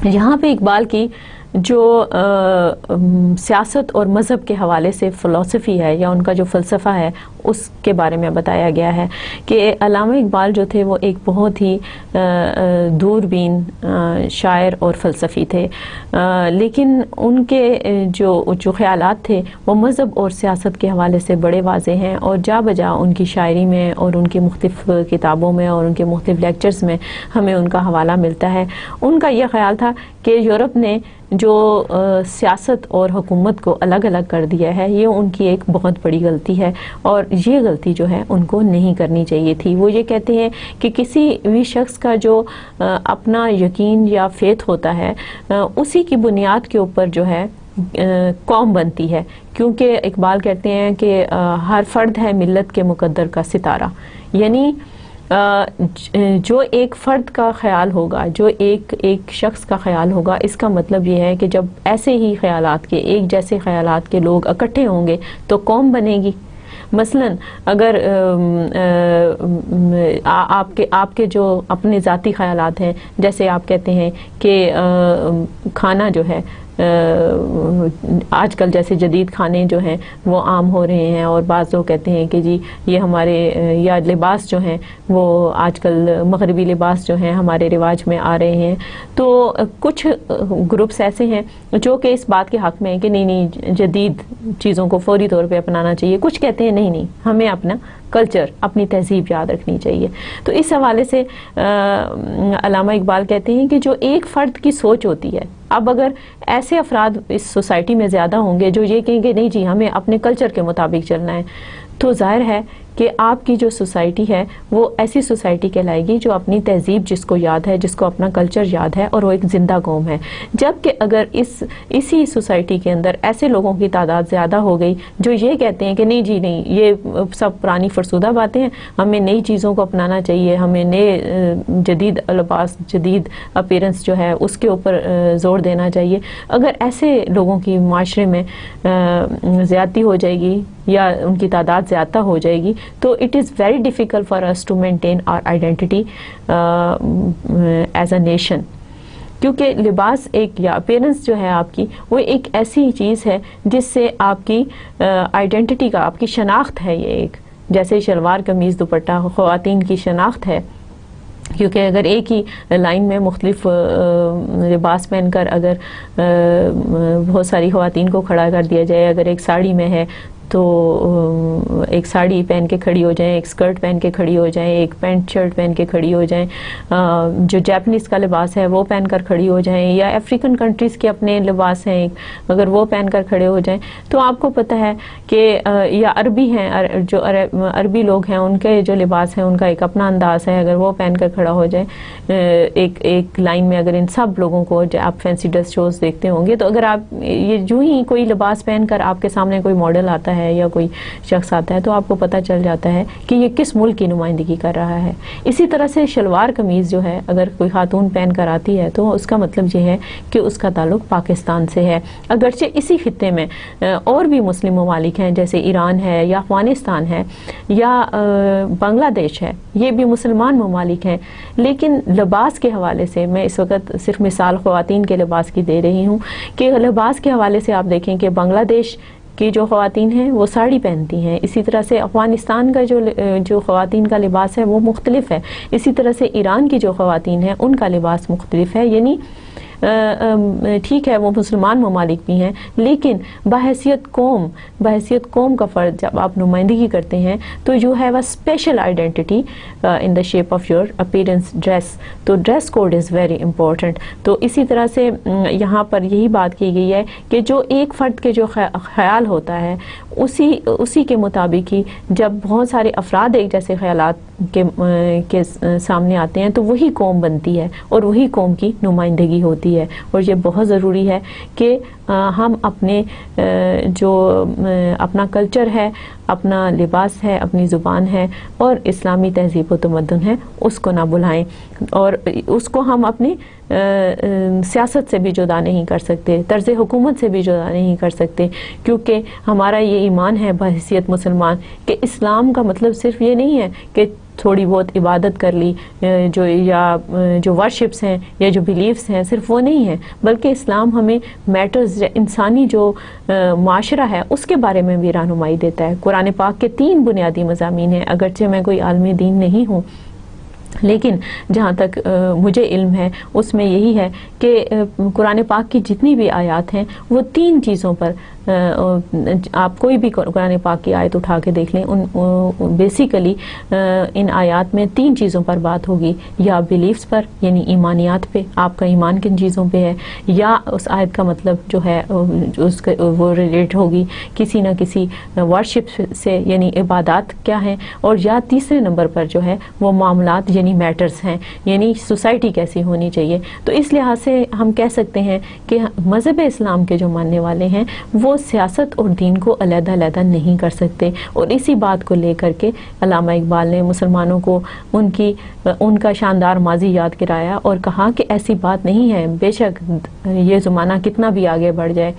یہاں پہ اقبال کی جو سیاست اور مذہب کے حوالے سے فلسفی ہے یا ان کا جو فلسفہ ہے اس کے بارے میں بتایا گیا ہے کہ علامہ اقبال جو تھے وہ ایک بہت ہی دور بین شاعر اور فلسفی تھے، لیکن ان کے جو خیالات تھے وہ مذہب اور سیاست کے حوالے سے بڑے واضح ہیں، اور جا بجا ان کی شاعری میں اور ان کی مختلف کتابوں میں اور ان کے مختلف لیکچرز میں ہمیں ان کا حوالہ ملتا ہے۔ ان کا یہ خیال تھا کہ یورپ نے جو سیاست اور حکومت کو الگ الگ کر دیا ہے یہ ان کی ایک بہت بڑی غلطی ہے، اور یہ غلطی جو ہے ان کو نہیں کرنی چاہیے تھی۔ وہ یہ کہتے ہیں کہ کسی بھی شخص کا جو اپنا یقین یا فیتھ ہوتا ہے اسی کی بنیاد کے اوپر جو ہے قوم بنتی ہے، کیونکہ اقبال کہتے ہیں کہ ہر فرد ہے ملت کے مقدر کا ستارہ، یعنی جو ایک فرد کا خیال ہوگا، جو ایک شخص کا خیال ہوگا، اس کا مطلب یہ ہے کہ جب ایسے ہی خیالات کے ایک جیسے خیالات کے لوگ اکٹھے ہوں گے تو قوم بنے گی۔ مثلا اگر آپ کے جو اپنے ذاتی خیالات ہیں، جیسے آپ کہتے ہیں کہ کھانا جو ہے آج کل جیسے جدید کھانے جو ہیں وہ عام ہو رہے ہیں، اور بعض لوگ کہتے ہیں کہ جی یہ ہمارے یا لباس جو ہیں وہ آج کل مغربی لباس جو ہیں ہمارے رواج میں آ رہے ہیں، تو کچھ گروپس ایسے ہیں جو کہ اس بات کے حق میں ہیں کہ نہیں جدید چیزوں کو فوری طور پہ اپنانا چاہیے، کچھ کہتے ہیں نہیں ہمیں اپنا کلچر، اپنی تہذیب یاد رکھنی چاہیے۔ تو اس حوالے سے علامہ اقبال کہتے ہیں کہ جو ایک فرد کی سوچ ہوتی ہے، اب اگر ایسے افراد اس سوسائٹی میں زیادہ ہوں گے جو یہ کہیں گے نہیں جی ہمیں اپنے کلچر کے مطابق چلنا ہے، تو ظاہر ہے کہ آپ کی جو سوسائٹی ہے وہ ایسی سوسائٹی کہلائے گی جو اپنی تہذیب جس کو یاد ہے، جس کو اپنا کلچر یاد ہے، اور وہ ایک زندہ قوم ہے۔ جبکہ اگر اسی سوسائٹی کے اندر ایسے لوگوں کی تعداد زیادہ ہو گئی جو یہ کہتے ہیں کہ نہیں جی نہیں یہ سب پرانی فرسودہ باتیں ہیں، ہمیں نئی چیزوں کو اپنانا چاہیے، ہمیں نئے جدید لباس، جدید اپیرنس جو ہے اس کے اوپر زور دینا چاہیے، اگر ایسے لوگوں کی معاشرے میں زیادتی ہو جائے گی یا ان کی تعداد زیادہ ہو جائے گی تو it is very difficult for us to maintain our identity as a nation, کیونکہ لباس ایک یا اپیرنس جو ہے آپ کی وہ ایک ایسی چیز ہے جس سے آپ کی آئیڈینٹی کا، آپ کی شناخت ہے، یہ ایک جیسے شلوار قمیض دوپٹہ خواتین کی شناخت ہے، کیونکہ اگر ایک ہی لائن میں مختلف لباس پہن کر اگر بہت ساری خواتین کو کھڑا کر دیا جائے، اگر ایک ساڑی میں ہے تو ایک ساڑی پہن کے کھڑی ہو جائیں، ایک سکرٹ پہن کے کھڑی ہو جائیں، ایک پینٹ شرٹ پہن کے کھڑی ہو جائیں، جو جاپنیز کا لباس ہے وہ پہن کر کھڑی ہو جائیں، یا افریقن کنٹریز کے اپنے لباس ہیں اگر وہ پہن کر کھڑے ہو جائیں، تو آپ کو پتہ ہے کہ یا عربی ہیں، جو عربی لوگ ہیں ان کے جو لباس ہیں ان کا ایک اپنا انداز ہے، اگر وہ پہن کر کھڑا ہو جائے ایک لائن میں، اگر ان سب لوگوں کو آپ فینسی ڈریس شوز دیکھتے ہوں گے، تو اگر آپ یہ جو ہی کوئی لباس پہن کر آپ کے سامنے کوئی ماڈل آتا ہے یا کوئی شخص آتا ہے تو آپ کو پتہ چل جاتا ہے کہ یہ کس ملک کی نمائندگی کر رہا ہے۔ اسی طرح سے شلوار قمیض جو ہے اگر کوئی خاتون پہن کر آتی ہے تو اس کا مطلب یہ ہے کہ اس کا تعلق پاکستان سے ہے، اگرچہ اسی خطے میں اور بھی مسلم ممالک ہیں جیسے ایران ہے یا افغانستان ہے یا بنگلہ دیش ہے، یہ بھی مسلمان ممالک ہیں، لیکن لباس کے حوالے سے میں اس وقت صرف مثال خواتین کے لباس کی دے رہی ہوں کہ لباس کے حوالے سے آپ دیکھیں کہ بنگلہ دیش کی جو خواتین ہیں وہ ساڑی پہنتی ہیں، اسی طرح سے افغانستان کا جو خواتین کا لباس ہے وہ مختلف ہے، اسی طرح سے ایران کی جو خواتین ہیں ان کا لباس مختلف ہے، یعنی ٹھیک ہے وہ مسلمان ممالک بھی ہیں لیکن بحیثیت قوم کا فرد جب آپ نمائندگی کرتے ہیں تو you have a special identity in the shape of your appearance dress, تو dress code is very important. تو اسی طرح سے یہاں پر یہی بات کی گئی ہے کہ جو ایک فرد کے جو خیال ہوتا ہے اسی کے مطابق ہی جب بہت سارے افراد ایک جیسے خیالات کے سامنے آتے ہیں تو وہی قوم بنتی ہے اور وہی قوم کی نمائندگی ہوتی ہے، اور یہ بہت ضروری ہے کہ ہم اپنے جو اپنا کلچر ہے، اپنا لباس ہے، اپنی زبان ہے اور اسلامی تہذیب و تمدن ہے اس کو نہ بھلائیں، اور اس کو ہم اپنی سیاست سے بھی جدا نہیں کر سکتے، طرز حکومت سے بھی جدا نہیں کر سکتے، کیونکہ ہمارا یہ ایمان ہے بحیثیت مسلمان کہ اسلام کا مطلب صرف یہ نہیں ہے کہ تھوڑی بہت عبادت کر لی جو ورشپس ہیں یا جو بیلیفز ہیں صرف وہ نہیں ہیں، بلکہ اسلام ہمیں میٹرز انسانی جو معاشرہ ہے اس کے بارے میں بھی رہنمائی دیتا ہے۔ قرآن پاک کے 3 بنیادی مضامین ہیں، اگرچہ میں کوئی عالم دین نہیں ہوں لیکن جہاں تک مجھے علم ہے اس میں یہی ہے کہ قرآن پاک کی جتنی بھی آیات ہیں وہ 3 چیزوں پر، آپ کوئی بھی قرآن پاک کی آیت اٹھا کے دیکھ لیں، بیسیکلی ان آیات میں 3 چیزوں پر بات ہوگی، یا بیلیفز پر یعنی ایمانیات پہ، آپ کا ایمان کن چیزوں پہ ہے، یا اس آیت کا مطلب جو ہے وہ ریلیٹ ہوگی کسی نہ کسی ورشپ سے یعنی عبادات کیا ہیں، اور یا تیسرے نمبر پر جو ہے وہ معاملات یعنی میٹرز ہیں، یعنی سوسائٹی کیسی ہونی چاہیے۔ تو اس لحاظ سے ہم کہہ سکتے ہیں کہ مذہب اسلام کے جو ماننے والے ہیں وہ سیاست اور دین کو علیحدہ نہیں کر سکتے، اور اسی بات کو لے کر کے علامہ اقبال نے مسلمانوں کو ان کا شاندار ماضی یاد کرایا اور کہا کہ ایسی بات نہیں ہے، بے شک یہ زمانہ کتنا بھی آگے بڑھ جائے،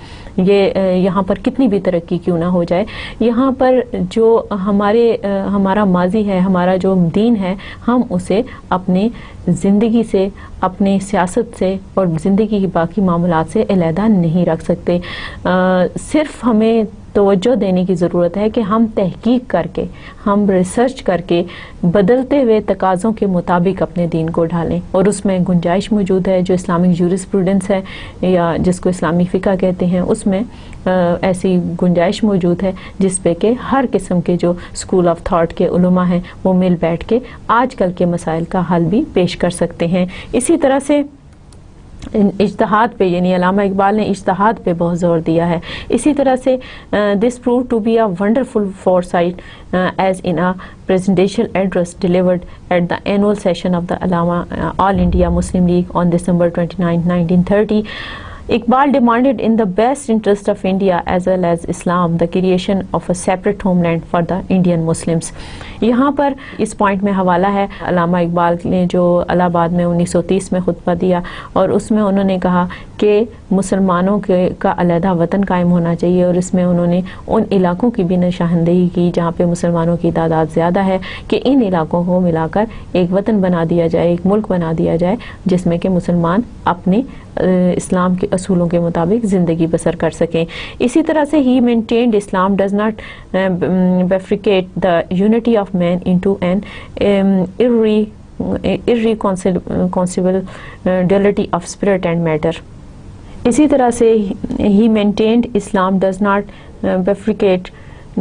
یہاں پر کتنی بھی ترقی کیوں نہ ہو جائے، یہاں پر جو ہمارا ماضی ہے، ہمارا جو دین ہے، ہم اسے اپنے زندگی سے، اپنے سیاست سے اور زندگی کی باقی معاملات سے علیحدہ نہیں رکھ سکتے۔ صرف ہمیں توجہ دینے کی ضرورت ہے کہ ہم تحقیق کر کے، ہم ریسرچ کر کے بدلتے ہوئے تقاضوں کے مطابق اپنے دین کو ڈھالیں، اور اس میں گنجائش موجود ہے جو اسلامک جورسپروڈنس ہے یا جس کو اسلامی فقہ کہتے ہیں، اس میں ایسی گنجائش موجود ہے جس پہ کہ ہر قسم کے جو اسکول آف تھاٹ کے علماء ہیں وہ مل بیٹھ کے آج کل کے مسائل کا حل بھی پیش کر سکتے ہیں۔ اسی طرح سے اجتہاد پہ، یعنی علامہ اقبال نے اجتہاد پہ بہت زور دیا ہے۔ اسی طرح سے this proved to be a wonderful foresight as in a presidential address delivered at the annual session of the All India Muslim League on December 29, 1930. Iqbal demanded in the best interest of India as well as Islam the creation of a separate homeland for the Indian Muslims. یہاں پر اس پوائنٹ میں حوالہ ہے علامہ اقبال نے جو الہ آباد میں 1930 میں خطبہ دیا، اور اس میں انہوں نے کہا کہ مسلمانوں کا علیحدہ وطن قائم ہونا چاہیے، اور اس میں انہوں نے ان علاقوں کی بھی نشاندہی کی جہاں پہ مسلمانوں کی تعداد زیادہ ہے کہ ان علاقوں کو ملا کر ایک وطن بنا دیا جائے، ایک ملک بنا دیا جائے جس میں کہ مسلمان اپنے اسلام کے اصولوں کے مطابق زندگی بسر کر سکیں۔ اسی طرح سے he maintained Islam does not bifurcate the unity of man into an irreconcilable duality of spirit and matter. اسی طرح سے he maintained Islam does not bifurcate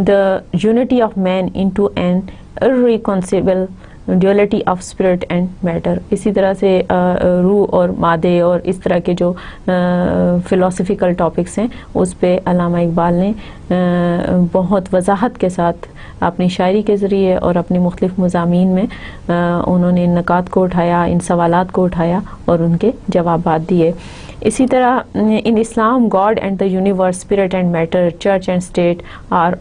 the unity of man into an irreconcilable duality of spirit and matter. اسی طرح سے روح اور مادے اور اس طرح کے جو فلاسفیکل ٹاپکس ہیں اس پہ علامہ اقبال نے بہت وضاحت کے ساتھ اپنی شاعری کے ذریعے اور اپنی مختلف مضامین میں انہوں نے ان نکات کو اٹھایا، ان سوالات کو اٹھایا اور ان کے جوابات دیے. اسی طرح in Islam God and the universe, spirit and matter, church and state are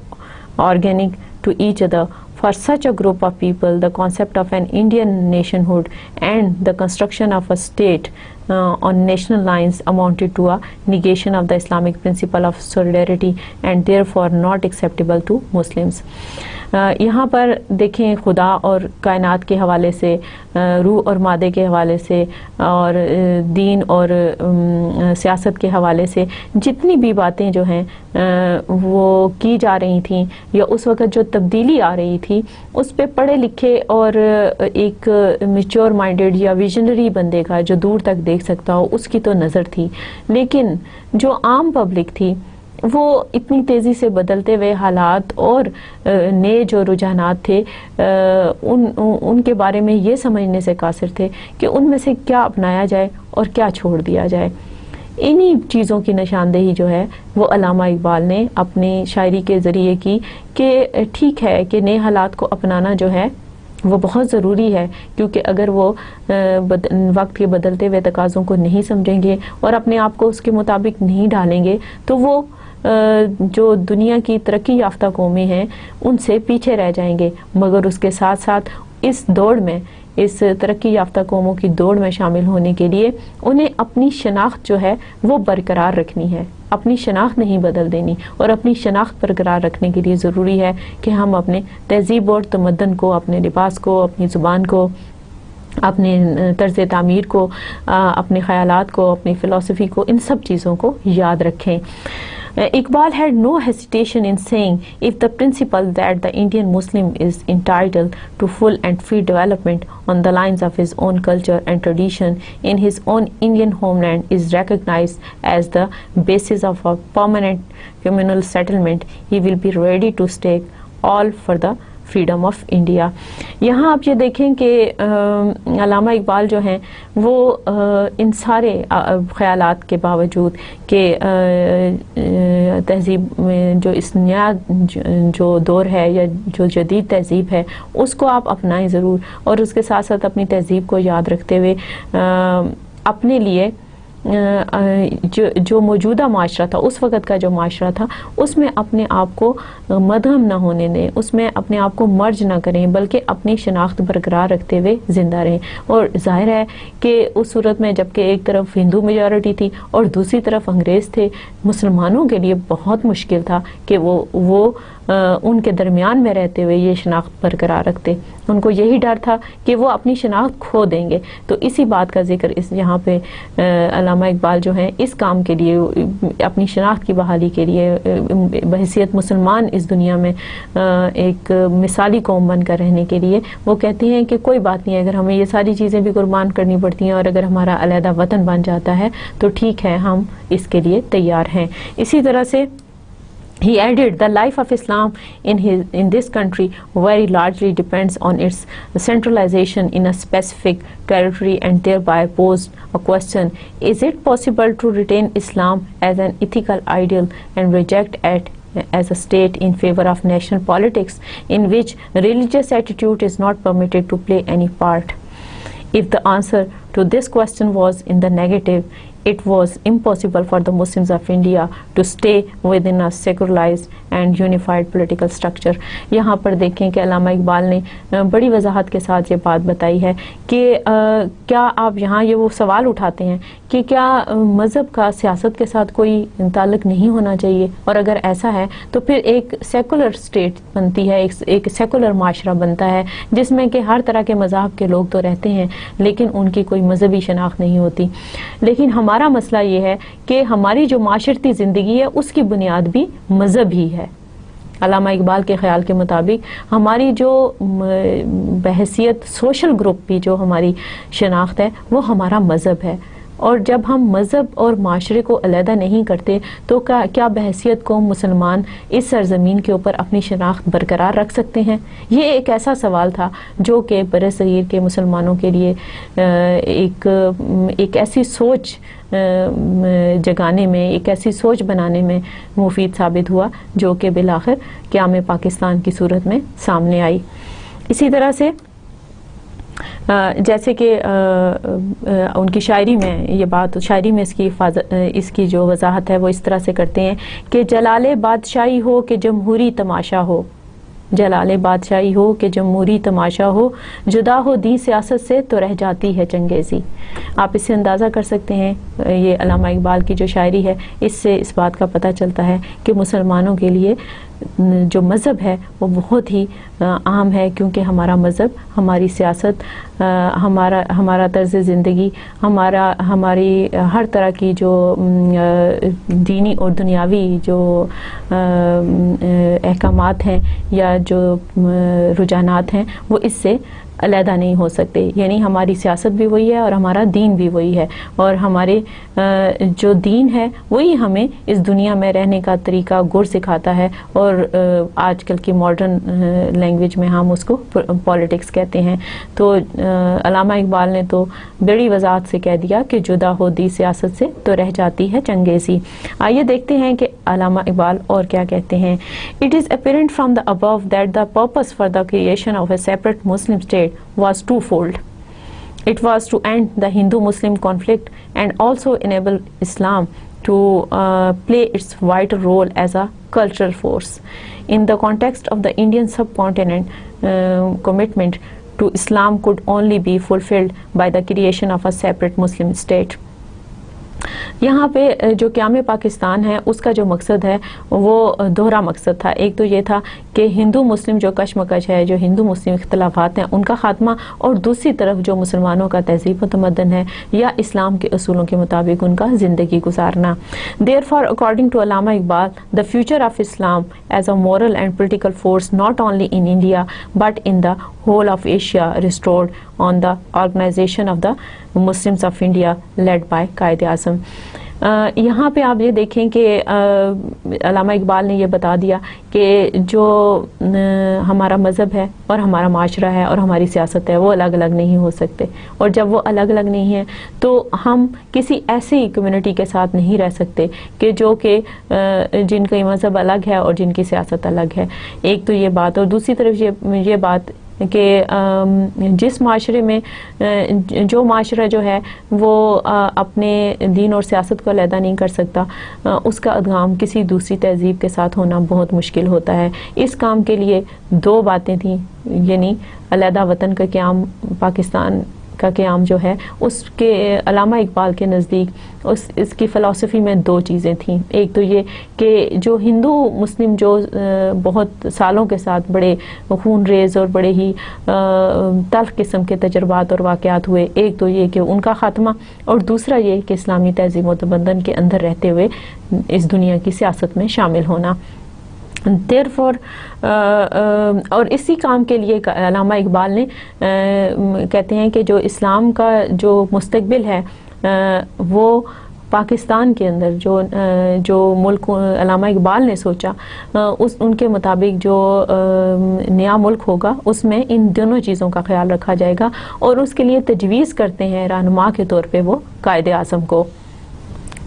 organic to each other. For such a group of people, the concept of an Indian nationhood and the construction of a state on national lines amounted to a negation of the Islamic principle of solidarity and therefore not acceptable to Muslims. یہاں پر دیکھیں خدا اور کائنات کے حوالے سے، روح اور مادے کے حوالے سے اور دین اور سیاست کے حوالے سے جتنی بھی باتیں جو ہیں وہ کی جا رہی تھیں یا اس وقت جو تبدیلی آ رہی تھی اس پہ پڑھے لکھے اور ایک میچور مائنڈیڈ یا ویژنری بندے کا جو دور تک دیکھ سکتا ہو اس کی تو نظر تھی، لیکن جو عام پبلک تھی وہ اتنی تیزی سے بدلتے ہوئے حالات اور نئے جو رجحانات تھے ان کے بارے میں یہ سمجھنے سے قاصر تھے کہ ان میں سے کیا اپنایا جائے اور کیا چھوڑ دیا جائے. انہی چیزوں کی نشاندہی جو ہے وہ علامہ اقبال نے اپنی شاعری کے ذریعے کی کہ ٹھیک ہے کہ نئے حالات کو اپنانا جو ہے وہ بہت ضروری ہے، کیونکہ اگر وہ وقت کے بدلتے ہوئے تقاضوں کو نہیں سمجھیں گے اور اپنے آپ کو اس کے مطابق نہیں ڈھالیں گے تو وہ جو دنیا کی ترقی یافتہ قومیں ہیں ان سے پیچھے رہ جائیں گے. مگر اس کے ساتھ ساتھ اس دوڑ میں، اس ترقی یافتہ قوموں کی دوڑ میں شامل ہونے کے لیے انہیں اپنی شناخت جو ہے وہ برقرار رکھنی ہے، اپنی شناخت نہیں بدل دینی. اور اپنی شناخت برقرار رکھنے کے لیے ضروری ہے کہ ہم اپنے تہذیب اور تمدن کو، اپنے لباس کو، اپنی زبان کو، اپنے طرز تعمیر کو، اپنے خیالات کو، اپنی فلسفی کو، ان سب چیزوں کو یاد رکھیں. Iqbal had no hesitation in saying, if the principle that the Indian Muslim is entitled to full and free development on the lines of his own culture and tradition in his own Indian homeland is recognized as the basis of a permanent communal settlement, he will be ready to stake all for the freedom of India. یہاں آپ یہ دیکھیں کہ علامہ اقبال جو ہیں وہ ان سارے خیالات کے باوجود کہ تہذیب میں جو اس نیا جو دور ہے یا جو جدید تہذیب ہے اس کو آپ اپنائیں ضرور، اور اس کے ساتھ ساتھ اپنی تہذیب کو یاد رکھتے ہوئے اپنے لیے جو موجودہ معاشرہ تھا، اس وقت کا جو معاشرہ تھا، اس میں اپنے آپ کو مدھم نہ ہونے دیں، اس میں اپنے آپ کو مرج نہ کریں، بلکہ اپنی شناخت برقرار رکھتے ہوئے زندہ رہیں. اور ظاہر ہے کہ اس صورت میں جبکہ ایک طرف ہندو میجورٹی تھی اور دوسری طرف انگریز تھے، مسلمانوں کے لیے بہت مشکل تھا کہ وہ ان کے درمیان میں رہتے ہوئے یہ شناخت برقرار رکھتے. ان کو یہی ڈر تھا کہ وہ اپنی شناخت کھو دیں گے. تو اسی بات کا ذکر اس یہاں پہ علامہ اقبال جو ہیں اس کام کے لیے، اپنی شناخت کی بحالی کے لیے، بحیثیت مسلمان اس دنیا میں ایک مثالی قوم بن کر رہنے کے لیے وہ کہتے ہیں کہ کوئی بات نہیں، اگر ہمیں یہ ساری چیزیں بھی قربان کرنی پڑتی ہیں اور اگر ہمارا علیحدہ وطن بن جاتا ہے تو ٹھیک ہے، ہم اس کے لیے تیار ہیں. اسی طرح سے he added, the life of Islam in this country very largely depends on its centralization in a specific territory, and thereby posed a question, is it possible to retain Islam as an ethical ideal and reject it as a state in favor of national politics in which religious attitude is not permitted to play any part? If the answer to this question was in the negative, it was impossible for the Muslims of India to stay within a secularized and unified political structure. یہاں پر دیکھیں کہ علامہ اقبال نے بڑی وضاحت کے ساتھ یہ بات بتائی ہے کہ کیا آپ یہاں یہ وہ سوال اٹھاتے ہیں کہ کیا مذہب کا سیاست کے ساتھ کوئی تعلق نہیں ہونا چاہیے، اور اگر ایسا ہے تو پھر ایک سیکولر اسٹیٹ بنتی ہے، ایک سیکولر معاشرہ بنتا ہے جس میں کہ ہر طرح کے مذاہب کے لوگ تو رہتے ہیں لیکن ان کی کوئی مذہبی شناخت نہیں ہوتی. لیکن ہمارا مسئلہ یہ ہے کہ ہماری جو معاشرتی زندگی ہے اس کی بنیاد بھی مذہب ہی ہے. علامہ اقبال کے خیال کے مطابق ہماری جو بحیثیت سوشل گروپ بھی جو ہماری شناخت ہے وہ ہمارا مذہب ہے، اور جب ہم مذہب اور معاشرے کو علیحدہ نہیں کرتے تو کیا بحیثیت کو مسلمان اس سرزمین کے اوپر اپنی شناخت برقرار رکھ سکتے ہیں؟ یہ ایک ایسا سوال تھا جو کہ برصغیر کے مسلمانوں کے لیے ایک ایسی سوچ جگانے میں، ایک ایسی سوچ بنانے میں مفید ثابت ہوا جو کہ بالآخر قیام پاکستان کی صورت میں سامنے آئی۔ اسی طرح سے جیسے کہ ان کی شاعری میں یہ بات، شاعری میں اس کی جو وضاحت ہے وہ اس طرح سے کرتے ہیں کہ جلال بادشاہی ہو کہ جمہوری تماشا ہو، جلال بادشاہی ہو کہ جمہوری تماشا ہو، جدا ہو دی سیاست سے تو رہ جاتی ہے چنگیزی۔ آپ اس سے اندازہ کر سکتے ہیں، یہ علامہ اقبال کی جو شاعری ہے اس سے اس بات کا پتہ چلتا ہے کہ مسلمانوں کے لیے جو مذہب ہے وہ بہت ہی اہم ہے، کیونکہ ہمارا مذہب، ہماری سیاست، ہمارا طرز زندگی، ہماری ہر طرح کی جو دینی اور دنیاوی جو احکامات ہیں یا جو رجحانات ہیں وہ اس سے علیحدہ نہیں ہو سکتے۔ یعنی ہماری سیاست بھی وہی ہے اور ہمارا دین بھی وہی ہے، اور ہمارے جو دین ہے وہی ہمیں اس دنیا میں رہنے کا طریقہ گر سکھاتا ہے، اور آج کل کی ماڈرن لینگویج میں ہم اس کو پولیٹکس کہتے ہیں۔ تو علامہ اقبال نے تو بڑی وضاحت سے کہہ دیا کہ جدا ہو دی سیاست سے تو رہ جاتی ہے چنگیزی۔ آئیے دیکھتے ہیں کہ علامہ اقبال اور کیا کہتے ہیں۔ It is apparent from the above that the purpose for the creation of a separate Muslim state was twofold. It was to end the Hindu-Muslim conflict and also enable Islam to play its vital role as a cultural force. In the context of the Indian subcontinent, commitment to Islam could only be fulfilled by the creation of a separate Muslim state. یہاں پہ جو قیام پاکستان ہے اس کا جو مقصد ہے وہ دوہرا مقصد تھا۔ ایک تو یہ تھا کہ ہندو مسلم جو کشمکش ہے، جو ہندو مسلم اختلافات ہیں ان کا خاتمہ، اور دوسری طرف جو مسلمانوں کا تہذیب و تمدن ہے یا اسلام کے اصولوں کے مطابق ان کا زندگی گزارنا۔ Therefore, according to Allama Iqbal, the future of Islam as a moral and political force not only in India but in the whole of Asia restored on the organization of the Muslims of India led by Quaid Azam. یہاں پہ آپ یہ دیکھیں کہ علامہ اقبال نے یہ بتا دیا کہ جو ہمارا مذہب ہے اور ہمارا معاشرہ ہے اور ہماری سیاست ہے وہ الگ الگ نہیں ہو سکتے، اور جب وہ الگ الگ نہیں ہیں تو ہم کسی ایسی کمیونٹی کے ساتھ نہیں رہ سکتے کہ جو کہ جن کا مذہب الگ ہے اور جن کی سیاست الگ ہے۔ ایک تو یہ بات، اور دوسری طرف یہ بات کہ جس معاشرے میں جو معاشرہ جو ہے وہ اپنے دین اور سیاست کو علیحدہ نہیں کر سکتا، اس کا ادغام کسی دوسری تہذیب کے ساتھ ہونا بہت مشکل ہوتا ہے۔ اس کام کے لیے دو باتیں تھیں، یعنی علیحدہ وطن کا قیام، پاکستان کا قیام جو ہے اس کے علامہ اقبال کے نزدیک اس کی فلسفی میں دو چیزیں تھیں۔ ایک تو یہ کہ جو ہندو مسلم جو بہت سالوں کے ساتھ بڑے خون ریز اور بڑے ہی تلخ قسم کے تجربات اور واقعات ہوئے، ایک تو یہ کہ ان کا خاتمہ، اور دوسرا یہ کہ اسلامی تہذیب و تمدن کے اندر رہتے ہوئے اس دنیا کی سیاست میں شامل ہونا۔ Therefore, اور اسی کام کے لیے علامہ اقبال نے کہتے ہیں کہ جو اسلام کا جو مستقبل ہے وہ پاکستان کے اندر جو ملک علامہ اقبال نے سوچا، ان کے مطابق جو نیا ملک ہوگا اس میں ان دونوں چیزوں کا خیال رکھا جائے گا، اور اس کے لیے تجویز کرتے ہیں رہنما کے طور پہ وہ قائد اعظم کو۔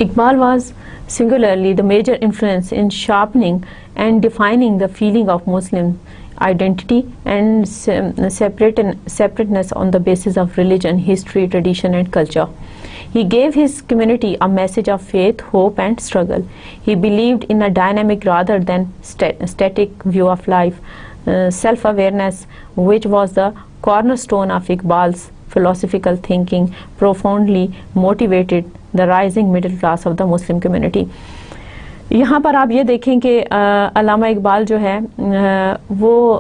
Iqbal was singularly the major influence in sharpening and defining the feeling of Muslim identity and separateness on the basis of religion, history, tradition and culture. He gave his community a message of faith, hope and struggle. He believed in a dynamic rather than static view of life, self-awareness, which was the cornerstone of Iqbal's philosophical thinking, profoundly motivated the rising middle class of the Muslim community. یہاں پر آپ یہ دیکھیں کہ علامہ اقبال جو ہے وہ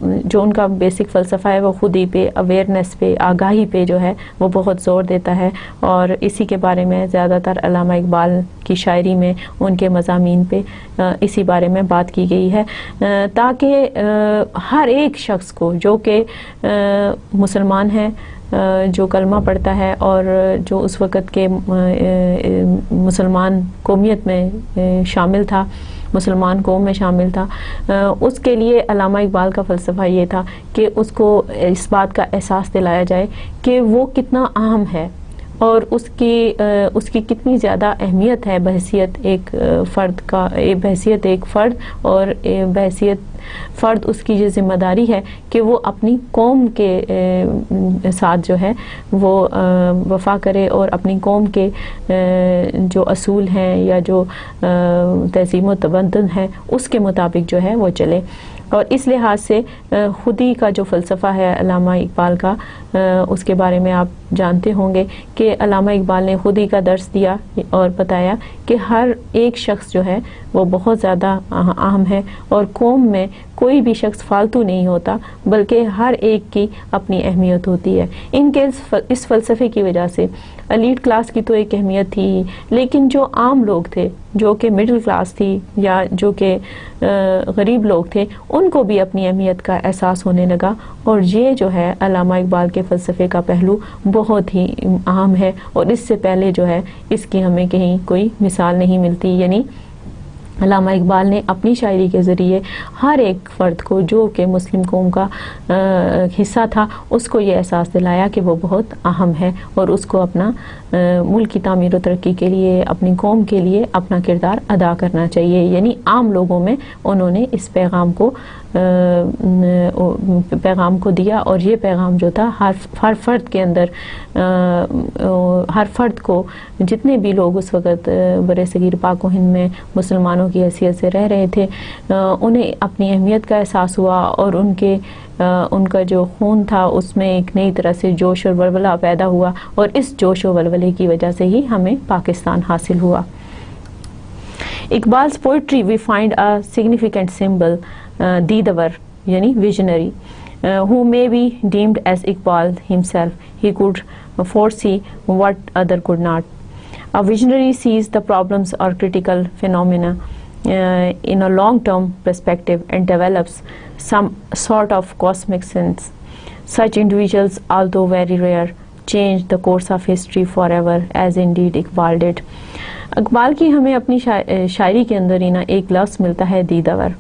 جو ان کا بیسک فلسفہ ہے وہ خودی پہ، اویئرنیس پہ، آگاہی پہ جو ہے وہ بہت زور دیتا ہے، اور اسی کے بارے میں زیادہ تر علامہ اقبال کی شاعری میں، ان کے مضامین پہ اسی بارے میں بات کی گئی ہے، تاکہ ہر ایک شخص کو جو کہ مسلمان ہے، جو کلمہ پڑھتا ہے اور جو اس وقت کے مسلمان قومیت میں شامل تھا، مسلمان قوم میں شامل تھا، اس کے لیے علامہ اقبال کا فلسفہ یہ تھا کہ اس کو اس بات کا احساس دلایا جائے کہ وہ کتنا اہم ہے، اور اس کی کتنی زیادہ اہمیت ہے بحیثیت ایک فرد کا، بحیثیت ایک فرد، اور بحیثیت فرد اس کی یہ ذمہ داری ہے کہ وہ اپنی قوم کے ساتھ جو ہے وہ وفا کرے، اور اپنی قوم کے جو اصول ہیں یا جو تہذیب و تمدن ہے اس کے مطابق جو ہے وہ چلے۔ اور اس لحاظ سے خودی کا جو فلسفہ ہے علامہ اقبال کا، اس کے بارے میں آپ جانتے ہوں گے کہ علامہ اقبال نے خودی کا درس دیا اور بتایا کہ ہر ایک شخص جو ہے وہ بہت زیادہ اہم ہے، اور قوم میں کوئی بھی شخص فالتو نہیں ہوتا، بلکہ ہر ایک کی اپنی اہمیت ہوتی ہے۔ ان کے اس فلسفے کی وجہ سے ایلیٹ کلاس کی تو ایک اہمیت تھی ہی، لیکن جو عام لوگ تھے، جو کہ مڈل کلاس تھی یا جو کہ غریب لوگ تھے، ان کو بھی اپنی اہمیت کا احساس ہونے لگا، اور یہ جو ہے علامہ اقبال کے فلسفے کا پہلو بہت ہی اہم ہے، اور اس سے پہلے جو ہے اس کی ہمیں کہیں کوئی مثال نہیں ملتی۔ یعنی علامہ اقبال نے اپنی شاعری کے ذریعے ہر ایک فرد کو جو کہ مسلم قوم کا حصہ تھا، اس کو یہ احساس دلایا کہ وہ بہت اہم ہے، اور اس کو اپنا ملک کی تعمیر و ترقی کے لیے، اپنی قوم کے لیے اپنا کردار ادا کرنا چاہیے۔ یعنی عام لوگوں میں انہوں نے اس پیغام کو دیا، اور یہ پیغام جو تھا ہر فرد کے اندر، ہر فرد کو، جتنے بھی لوگ اس وقت برِ صغیر پاک و ہند میں مسلمانوں کی حیثیت سے رہ رہے تھے، انہیں اپنی اہمیت کا احساس ہوا، اور ان کا جو خون تھا اس میں ایک نئی طرح سے جوش اور ولولہ پیدا ہوا، اور اس جوش و ولولے کی وجہ سے ہی ہمیں پاکستان حاصل ہوا۔ Iqbal's poetry we find a significant symbol, Deedavar, yani visionary, who may be deemed as Iqbal himself. He could foresee what other could not. A visionary sees the problems or critical phenomena in a long-term perspective and develops some sort of cosmic sense. Such individuals, although very rare, change the course of history forever, as indeed Iqbal did. Iqbal کی ہمیں اپنی شاعری کے اندر ہی نا ایک لفظ ملتا ہے دیدور۔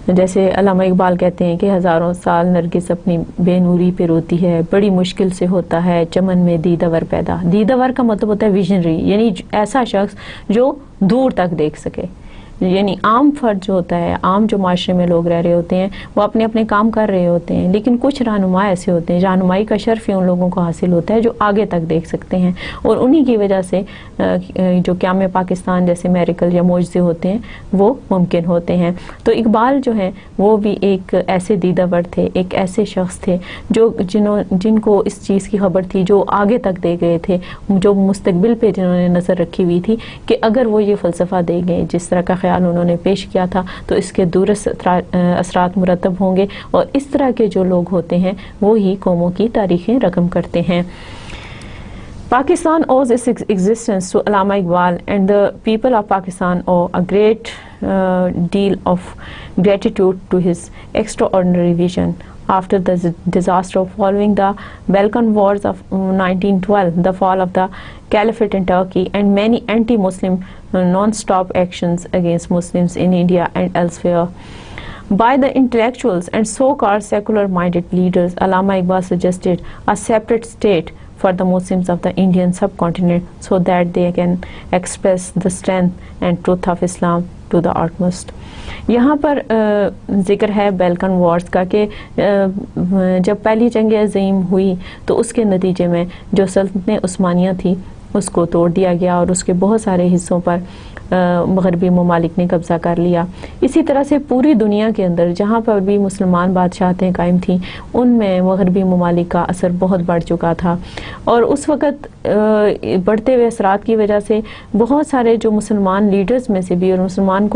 جیسے علامہ اقبال کہتے ہیں کہ ہزاروں سال نرگس اپنی بے نوری پہ روتی ہے، بڑی مشکل سے ہوتا ہے چمن میں دیدور پیدا۔ دیدور کا مطلب ہوتا ہے ویژنری، یعنی ایسا شخص جو دور تک دیکھ سکے۔ یعنی عام فرد جو ہوتا ہے، عام جو معاشرے میں لوگ رہ رہے ہوتے ہیں، وہ اپنے اپنے کام کر رہے ہوتے ہیں، لیکن کچھ رہنما ایسے ہوتے ہیں، رہنمائی کا شرف ان لوگوں کو حاصل ہوتا ہے جو آگے تک دیکھ سکتے ہیں، اور انہی کی وجہ سے جو قیام پاکستان جیسے میریکل یا معجزے ہوتے ہیں وہ ممکن ہوتے ہیں۔ تو اقبال جو ہیں وہ بھی ایک ایسے دیدور تھے، ایک ایسے شخص تھے جن کو اس چیز کی خبر تھی، جو آگے تک دے گئے تھے، جو مستقبل پہ جنہوں نے نظر رکھی ہوئی تھی کہ اگر وہ یہ فلسفہ دے گئے جس طرح کا خیال انہوں نے پیش کیا تھا تو اس کے دورست اثرات مرتب ہوں گے، اور اس طرح کے جو لوگ ہوتے ہیں وہی قوموں کی تاریخیں رقم کرتے ہیں۔ Pakistan owes its existence to Allama Iqbal, and the people of Pakistan owe a great deal of gratitude to his extraordinary vision. After the disaster following the Balkan Wars of 1912, the fall of the Caliphate in Turkey, and many anti-Muslim non-stop actions against Muslims in India and elsewhere by the intellectuals and so-called secular-minded leaders, Allama Iqbal suggested a separate state for the Muslims of the Indian subcontinent so that they can express the strength and truth of Islam to the utmost. یہاں پر ذکر ہے بیلکن وارز کا کہ جب پہلی جنگ عظیم ہوئی تو اس کے نتیجے میں جو سلطنت عثمانیہ تھی اس کو توڑ دیا گیا اور اس کے بہت سارے حصوں پر مغربی ممالک نے قبضہ کر لیا. اسی طرح سے پوری دنیا کے اندر جہاں پر بھی مسلمان بادشاہتیں قائم تھیں ان میں مغربی ممالک کا اثر بہت بڑھ چکا تھا، اور اس وقت بڑھتے ہوئے اثرات کی وجہ سے بہت سارے جو مسلمان لیڈرز میں سے بھی اور مسلمان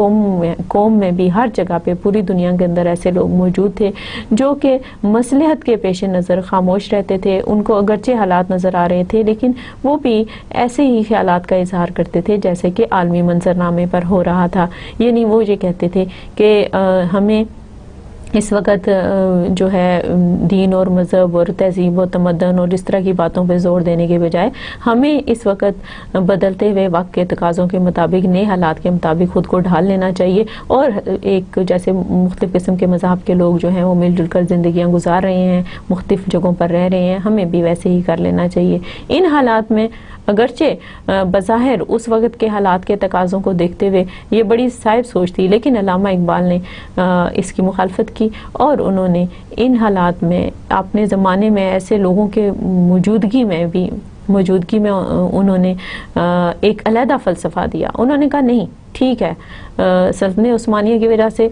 قوم میں بھی ہر جگہ پہ پوری دنیا کے اندر ایسے لوگ موجود تھے جو کہ مصلحت کے پیش نظر خاموش رہتے تھے. ان کو اگرچہ حالات نظر آ رہے تھے لیکن وہ بھی ایسے ہی خیالات کا اظہار کرتے تھے جیسے کہ عالمی منظرنامے پر ہو رہا تھا. یعنی وہ یہ کہتے تھے کہ ہمیں اس وقت جو ہے دین اور مذہب اور تہذیب و تمدن اور اس طرح کی باتوں پہ زور دینے کے بجائے ہمیں اس وقت بدلتے ہوئے وقت کے تقاضوں کے مطابق نئے حالات کے مطابق خود کو ڈھال لینا چاہیے، اور ایک جیسے مختلف قسم کے مذہب کے لوگ جو ہیں وہ مل جل کر زندگیاں گزار رہے ہیں، مختلف جگہوں پر رہ رہے ہیں، ہمیں بھی ویسے ہی کر لینا چاہیے. ان حالات میں اگرچہ بظاہر اس وقت کے حالات کے تقاضوں کو دیکھتے ہوئے یہ بڑی صائب سوچ تھی، لیکن علامہ اقبال نے اس کی مخالفت کی اور انہوں نے ان حالات میں اپنے زمانے میں ایسے لوگوں کے موجودگی میں انہوں نے ایک علیحدہ فلسفہ دیا. انہوں نے کہا نہیں ٹھیک ہے، سلطنت عثمانیہ کی وجہ سے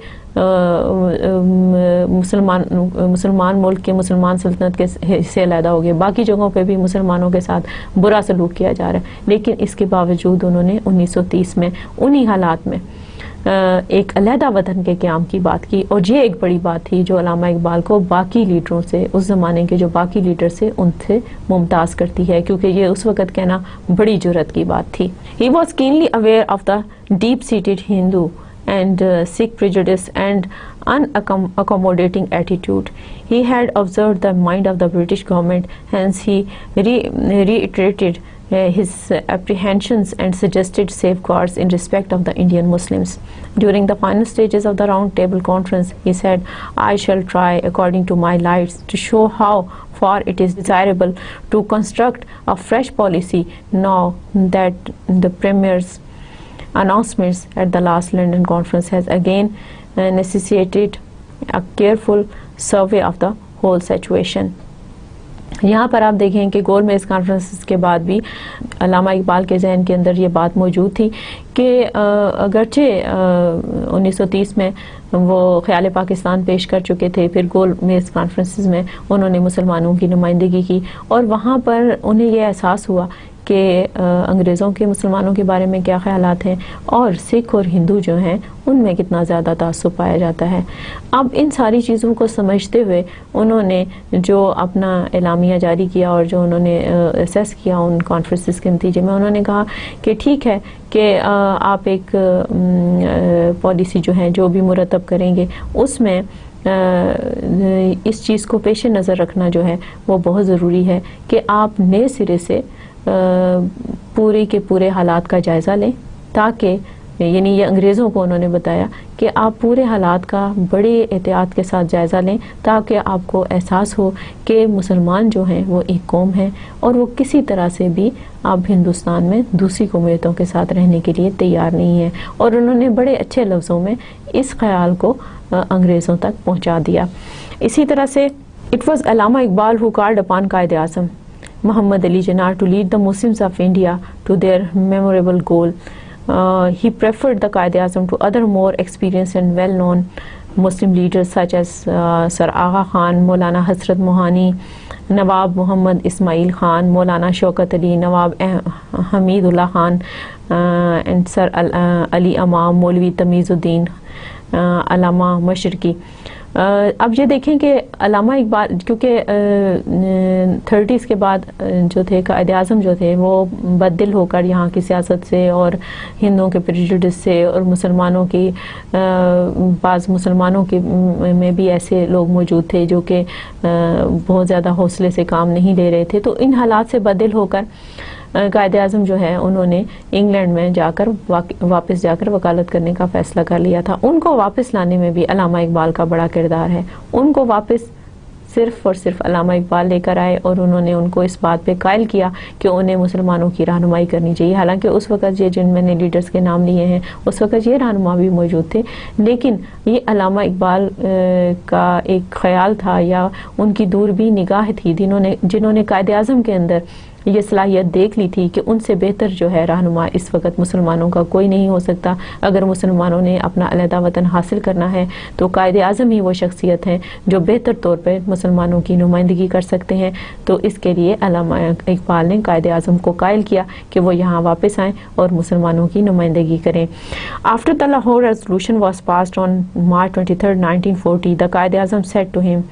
مسلمان ملک کے مسلمان سلطنت کے حصے علیحدہ ہو گئے، باقی جگہوں پہ بھی مسلمانوں کے ساتھ برا سلوک کیا جا رہا ہے، لیکن اس کے باوجود انہوں نے 1930 میں انہی حالات میں ایک علیحدہ وطن کے قیام کی بات کی. اور یہ ایک بڑی بات تھی جو علامہ اقبال کو باقی لیڈروں سے، اس زمانے کے جو باقی لیڈر سے، ان سے ممتاز کرتی ہے، کیونکہ یہ اس وقت کہنا بڑی جرأت کی بات تھی. He was keenly aware of the deep-seated Hindu and Sikh prejudice and unaccommodating attitude. He had observed the mind of the British government, hence he reiterated his apprehensions and suggested safeguards in respect of the Indian Muslims. During the final stages of the Round Table Conference, he said, "I shall try according to my lights to show how far it is desirable to construct a fresh policy now that the Premier's announcements at the last London conference has again necessitated a careful survey of the whole situation." یہاں پر آپ دیکھیں کہ گول میز کانفرنس کے بعد بھی علامہ اقبال کے ذہن کے اندر یہ بات موجود تھی کہ اگرچہ 1930 میں وہ خیال پاکستان پیش کر چکے تھے، پھر گول میز کانفرنسز میں انہوں نے مسلمانوں کی نمائندگی کی اور وہاں پر انہیں یہ احساس ہوا کہ انگریزوں کے مسلمانوں کے بارے میں کیا خیالات ہیں اور سکھ اور ہندو جو ہیں ان میں کتنا زیادہ تعصب پایا جاتا ہے. اب ان ساری چیزوں کو سمجھتے ہوئے انہوں نے جو اپنا اعلامیہ جاری کیا اور جو انہوں نے اسیس کیا ان کانفرنسز کے نتیجے میں، انہوں نے کہا کہ ٹھیک ہے کہ آپ ایک پالیسی جو ہے جو بھی مرتب کریں گے اس میں اس چیز کو پیش نظر رکھنا جو ہے وہ بہت ضروری ہے کہ آپ نئے سرے سے پورے کے پورے حالات کا جائزہ لیں، تاکہ یعنی یہ انگریزوں کو انہوں نے بتایا کہ آپ پورے حالات کا بڑے احتیاط کے ساتھ جائزہ لیں تاکہ آپ کو احساس ہو کہ مسلمان جو ہیں وہ ایک قوم ہیں اور وہ کسی طرح سے بھی اب ہندوستان میں دوسری قومیتوں کے ساتھ رہنے کے لیے تیار نہیں ہیں. اور انہوں نے بڑے اچھے لفظوں میں اس خیال کو انگریزوں تک پہنچا دیا. اسی طرح سے it was Allama Iqbal who called upon Quaid Azam Muhammad Ali Jinnah to lead the Muslims of India to their memorable goal. He preferred the Qaid Azam to other more experienced and well-known Muslim leaders such as Sir Agha Khan, Maulana Hasrat Mohani, Nawab Muhammad Ismail Khan, Maulana Shaukat Ali, Nawab Hamidullah Khan, and Sir Ali Imam, Maulvi Tamizuddin, علامہ مشرقی. اب یہ دیکھیں کہ علامہ اقبال کیونکہ 30s کے بعد جو تھے قائد اعظم جو تھے وہ بد دل ہو کر یہاں کی سیاست سے اور ہندوؤں کے پریجوڈس سے اور مسلمانوں کی بعض مسلمانوں کے میں بھی ایسے لوگ موجود تھے جو کہ بہت زیادہ حوصلے سے کام نہیں لے رہے تھے. تو ان حالات سے بد دل ہو کر قائد اعظم جو ہے انہوں نے انگلینڈ میں جا کر واپس جا کر وکالت کرنے کا فیصلہ کر لیا تھا. ان کو واپس لانے میں بھی علامہ اقبال کا بڑا کردار ہے. ان کو واپس صرف اور صرف علامہ اقبال لے کر آئے اور انہوں نے ان کو اس بات پہ قائل کیا کہ انہیں مسلمانوں کی رہنمائی کرنی چاہیے. حالانکہ اس وقت یہ جن میں نے لیڈرز کے نام لیے ہیں اس وقت یہ رہنما بھی موجود تھے، لیکن یہ علامہ اقبال کا ایک خیال تھا یا ان کی دور بھی نگاہ تھی جنہوں نے قائد اعظم کے اندر یہ صلاحیت دیکھ لی تھی کہ ان سے بہتر جو ہے رہنما اس وقت مسلمانوں کا کوئی نہیں ہو سکتا. اگر مسلمانوں نے اپنا علیحدہ وطن حاصل کرنا ہے تو قائد اعظم ہی وہ شخصیت ہیں جو بہتر طور پہ مسلمانوں کی نمائندگی کر سکتے ہیں. تو اس کے لیے علامہ اقبال نے قائد اعظم کو قائل کیا کہ وہ یہاں واپس آئیں اور مسلمانوں کی نمائندگی کریں. After the Lahore resolution was passed on March 23, 1940, the Qaid Azam said to him,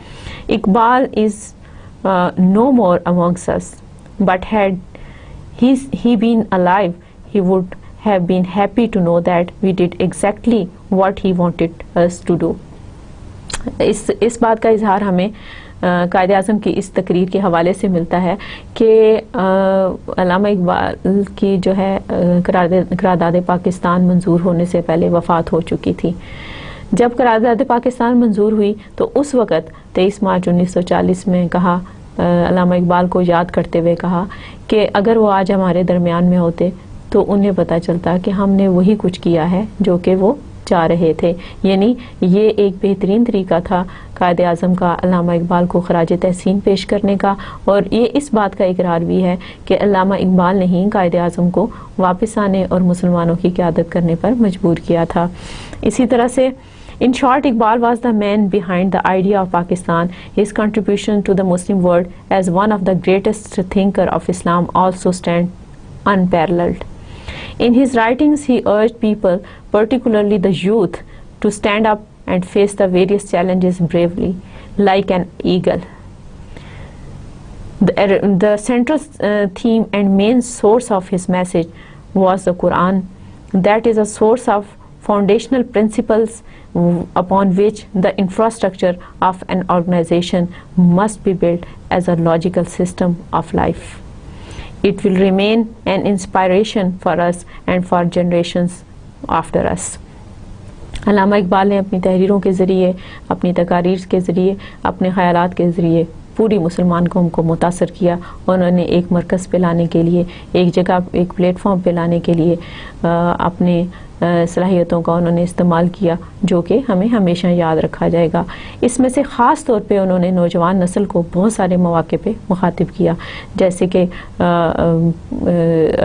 Iqbal is no more amongst us, but had he been alive, he would have been happy to know that we did exactly what he wanted us to do. اس بات کا اظہار ہمیں قائد اعظم کی اس تقریر کے حوالے سے ملتا ہے کہ علامہ اقبال کی جو ہے قرارداد پاکستان منظور ہونے سے پہلے وفات ہو چکی تھی. جب قرارداد پاکستان منظور ہوئی تو اس وقت 23 مارچ 1940 میں کہا، علامہ اقبال کو یاد کرتے ہوئے کہا کہ اگر وہ آج ہمارے درمیان میں ہوتے تو انہیں پتہ چلتا کہ ہم نے وہی کچھ کیا ہے جو کہ وہ چاہ رہے تھے. یعنی یہ ایک بہترین طریقہ تھا قائد اعظم کا علامہ اقبال کو خراج تحسین پیش کرنے کا، اور یہ اس بات کا اقرار بھی ہے کہ علامہ اقبال نے ہی قائد اعظم کو واپس آنے اور مسلمانوں کی قیادت کرنے پر مجبور کیا تھا. اسی طرح سے In short, Iqbal was the man behind the idea of Pakistan. His contribution to the Muslim world as one of the greatest thinker of Islam also stand unparalleled. In his writings, he urged people, particularly the youth, to stand up and face the various challenges bravely, like an eagle. The central theme and main source of his message was the Quran. That is a source of foundational principles upon which the infrastructure of an organization must be built as a logical system of life. It will remain an inspiration for us and for generations after us. علامہ اقبال نے اپنی تحریروں کے ذریعے، اپنی تقاریر کے ذریعے، اپنے خیالات کے ذریعے پوری مسلمان قوم کو متاثر کیا. انہوں نے ایک مرکز پہ لانے کے لیے، ایک جگہ، ایک پلیٹ فارم پہ لانے کے لیے اپنے صلاحیتوں کا انہوں نے استعمال کیا، جو کہ ہمیں ہمیشہ یاد رکھا جائے گا. اس میں سے خاص طور پہ انہوں نے نوجوان نسل کو بہت سارے مواقع پہ مخاطب کیا، جیسے کہ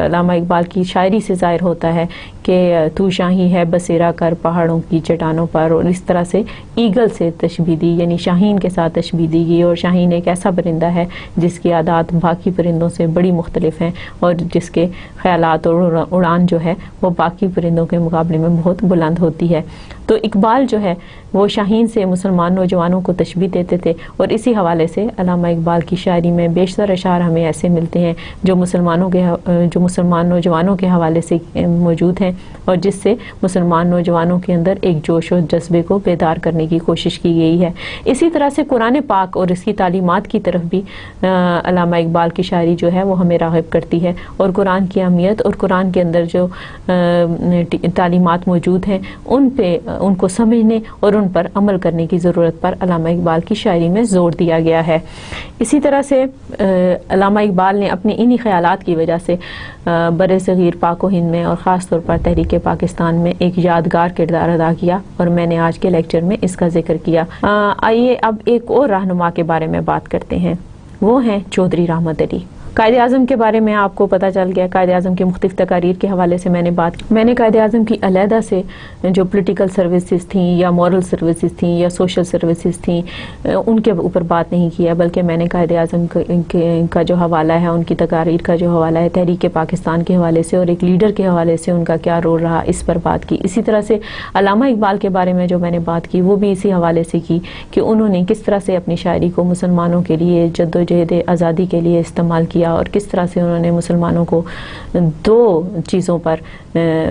علامہ اقبال کی شاعری سے ظاہر ہوتا ہے کہ تو شاہی ہے بسیرا کر پہاڑوں کی چٹانوں پر، اور اس طرح سے ایگل سے تشبیہ دی، یعنی شاہین کے ساتھ تشبیہ دی گئی. اور شاہین ایک ایسا پرندہ ہے جس کی عادات باقی پرندوں سے بڑی مختلف ہیں، اور جس کے خیالات اور اڑان جو ہے وہ باقی پرندوں کے مقابلے میں بہت بلند ہوتی ہے. تو اقبال جو ہے وہ شاہین سے مسلمان نوجوانوں کو تشبیہ دیتے تھے، اور اسی حوالے سے علامہ اقبال کی شاعری میں بیشتر اشعار ہمیں ایسے ملتے ہیں جو مسلمان نوجوانوں کے حوالے سے موجود ہیں، اور جس سے مسلمان نوجوانوں کے اندر ایک جوش و جذبے کو بیدار کرنے کی کوشش کی گئی ہے. اسی طرح سے قرآن پاک اور اس کی تعلیمات کی طرف بھی علامہ اقبال کی شاعری جو ہے وہ ہمیں راغب کرتی ہے، اور قرآن کی اہمیت اور قرآن کے اندر جو تعلیمات موجود ہیں ان کو سمجھنے اور ان پر عمل کرنے کی ضرورت پر علامہ اقبال کی شاعری میں زور دیا گیا ہے. اسی طرح سے علامہ اقبال نے اپنی انہی خیالات کی وجہ سے بر صغیر پاک و ہند میں اور خاص طور پر تحریک پاکستان میں ایک یادگار کردار ادا کیا، اور میں نے آج کے لیکچر میں اس کا ذکر کیا. آئیے اب ایک اور رہنما کے بارے میں بات کرتے ہیں، وہ ہیں چودھری رحمت علی. قائد اعظم کے بارے میں آپ کو پتہ چل گیا، قائد اعظم کی مختلف تقاریر کے حوالے سے میں نے قائد اعظم کی علیحدہ سے جو پولیٹیکل سروسز تھیں یا مورل سروسز تھیں یا سوشل سروسز تھیں ان کے اوپر بات نہیں کیا، بلکہ میں نے قائد اعظم کا جو حوالہ ہے، ان کی تقاریر کا جو حوالہ ہے تحریک پاکستان کے حوالے سے اور ایک لیڈر کے حوالے سے ان کا کیا رول رہا اس پر بات کی. اسی طرح سے علامہ اقبال کے بارے میں جو میں نے بات کی وہ بھی اسی حوالے سے کی کہ انہوں نے کس طرح سے اپنی شاعری کو مسلمانوں کے لیے جد و جہد آزادی کے لیے استعمال کیا، اور کس طرح سے انہوں نے مسلمانوں کو دو چیزوں پر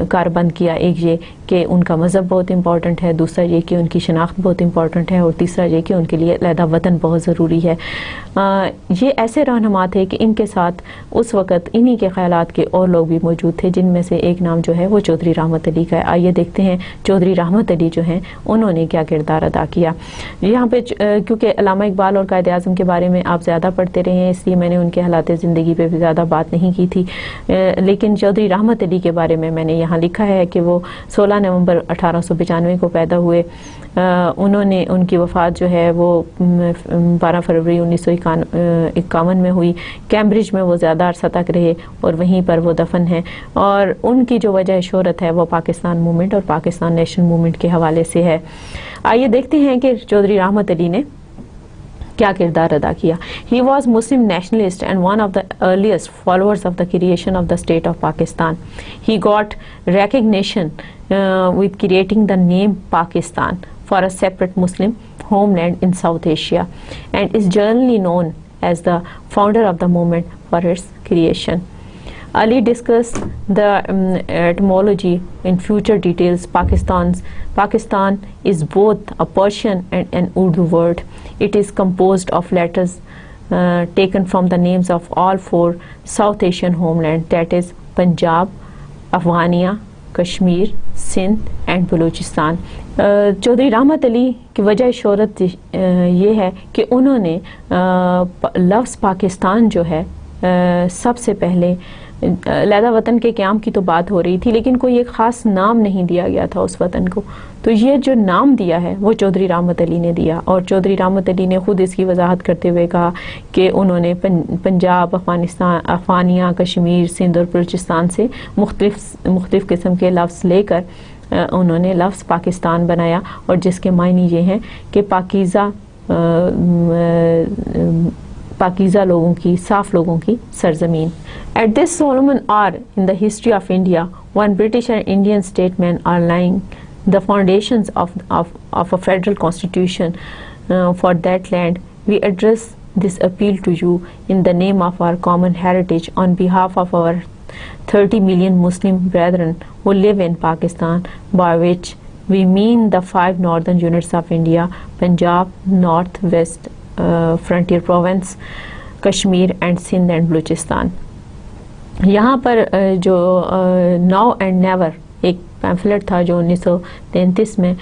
کاربند کیا. ایک یہ کہ ان کا مذہب بہت امپورٹنٹ ہے، دوسرا یہ کہ ان کی شناخت بہت امپورٹنٹ ہے، اور تیسرا یہ کہ ان کے لیے علیحدہ وطن بہت ضروری ہے. یہ ایسے رہنما تھے کہ ان کے ساتھ اس وقت انہی کے خیالات کے اور لوگ بھی موجود تھے، جن میں سے ایک نام جو ہے وہ چودھری رحمت علی کا ہے. آئیے دیکھتے ہیں چودھری رحمت علی جو ہیں انہوں نے کیا کردار ادا کیا. یہاں پہ کیونکہ علامہ اقبال اور قائد اعظم کے بارے میں آپ زیادہ پڑھتے رہے ہیں، اس لیے میں نے ان کے حالات زندگی پہ بھی زیادہ بات نہیں کی تھی، لیکن چودھری رحمت علی کے بارے میں نے یہاں لکھا ہے کہ وہ 16 نومبر 1895 کو پیدا ہوئے. ان کی وفات جو ہے وہ 12 فروری 1951 میں ہوئی. کیمبرج میں وہ زیادہ عرصہ تک رہے اور وہیں پر وہ دفن ہیں، اور ان کی جو وجہ شہرت ہے وہ پاکستان موومنٹ اور پاکستان نیشنل موومنٹ کے حوالے سے ہے. آئیے دیکھتے ہیں کہ چودھری رحمت علی نے کیا کردار ادا کیا. He was Muslim nationalist and one of the earliest followers of the creation of the state of Pakistan. He got recognition with creating the name Pakistan for a separate Muslim homeland in South Asia, and is generally known as the founder of the movement for its creation. Ali discussed the etymology in future details. Pakistan is both a Persian and an Urdu word. It is composed of letters taken from the names of all 4 South Asian homelands, that is Punjab, Afghania, Kashmir, Sindh and Balochistan. Chaudhry Rahmat Ali کی وجہ شہرت یہ ہے کہ انہوں نے لفظ پاکستان جو ہے سب سے پہلے علیحدہ وطن کے قیام کی تو بات ہو رہی تھی، لیکن کوئی ایک خاص نام نہیں دیا گیا تھا اس وطن کو. تو یہ جو نام دیا ہے وہ چودھری رحمت علی نے دیا، اور چودھری رحمت علی نے خود اس کی وضاحت کرتے ہوئے کہا کہ انہوں نے پنجاب، افغانستان، افغانیہ، کشمیر، سندھ اور بلوچستان سے مختلف قسم کے لفظ لے کر انہوں نے لفظ پاکستان بنایا، اور جس کے معنی یہ ہیں کہ پاکیزہ لوگوں کی، صاف لوگوں کی سرزمین. At this solemn hour in the history of India, when British and Indian statesmen are laying the foundations of a federal constitution for that land, we address this appeal to you in the name of our common heritage, on behalf of our 30 million Muslim brethren who live in Pakistan, by which we mean the 5 northern units of India: Punjab, North West Frontier Province, Kashmir and Sindh and Balochistan. یہاں پر جو ناؤ اینڈ نیور ایک پیمفلٹ تھا جو 1933 میں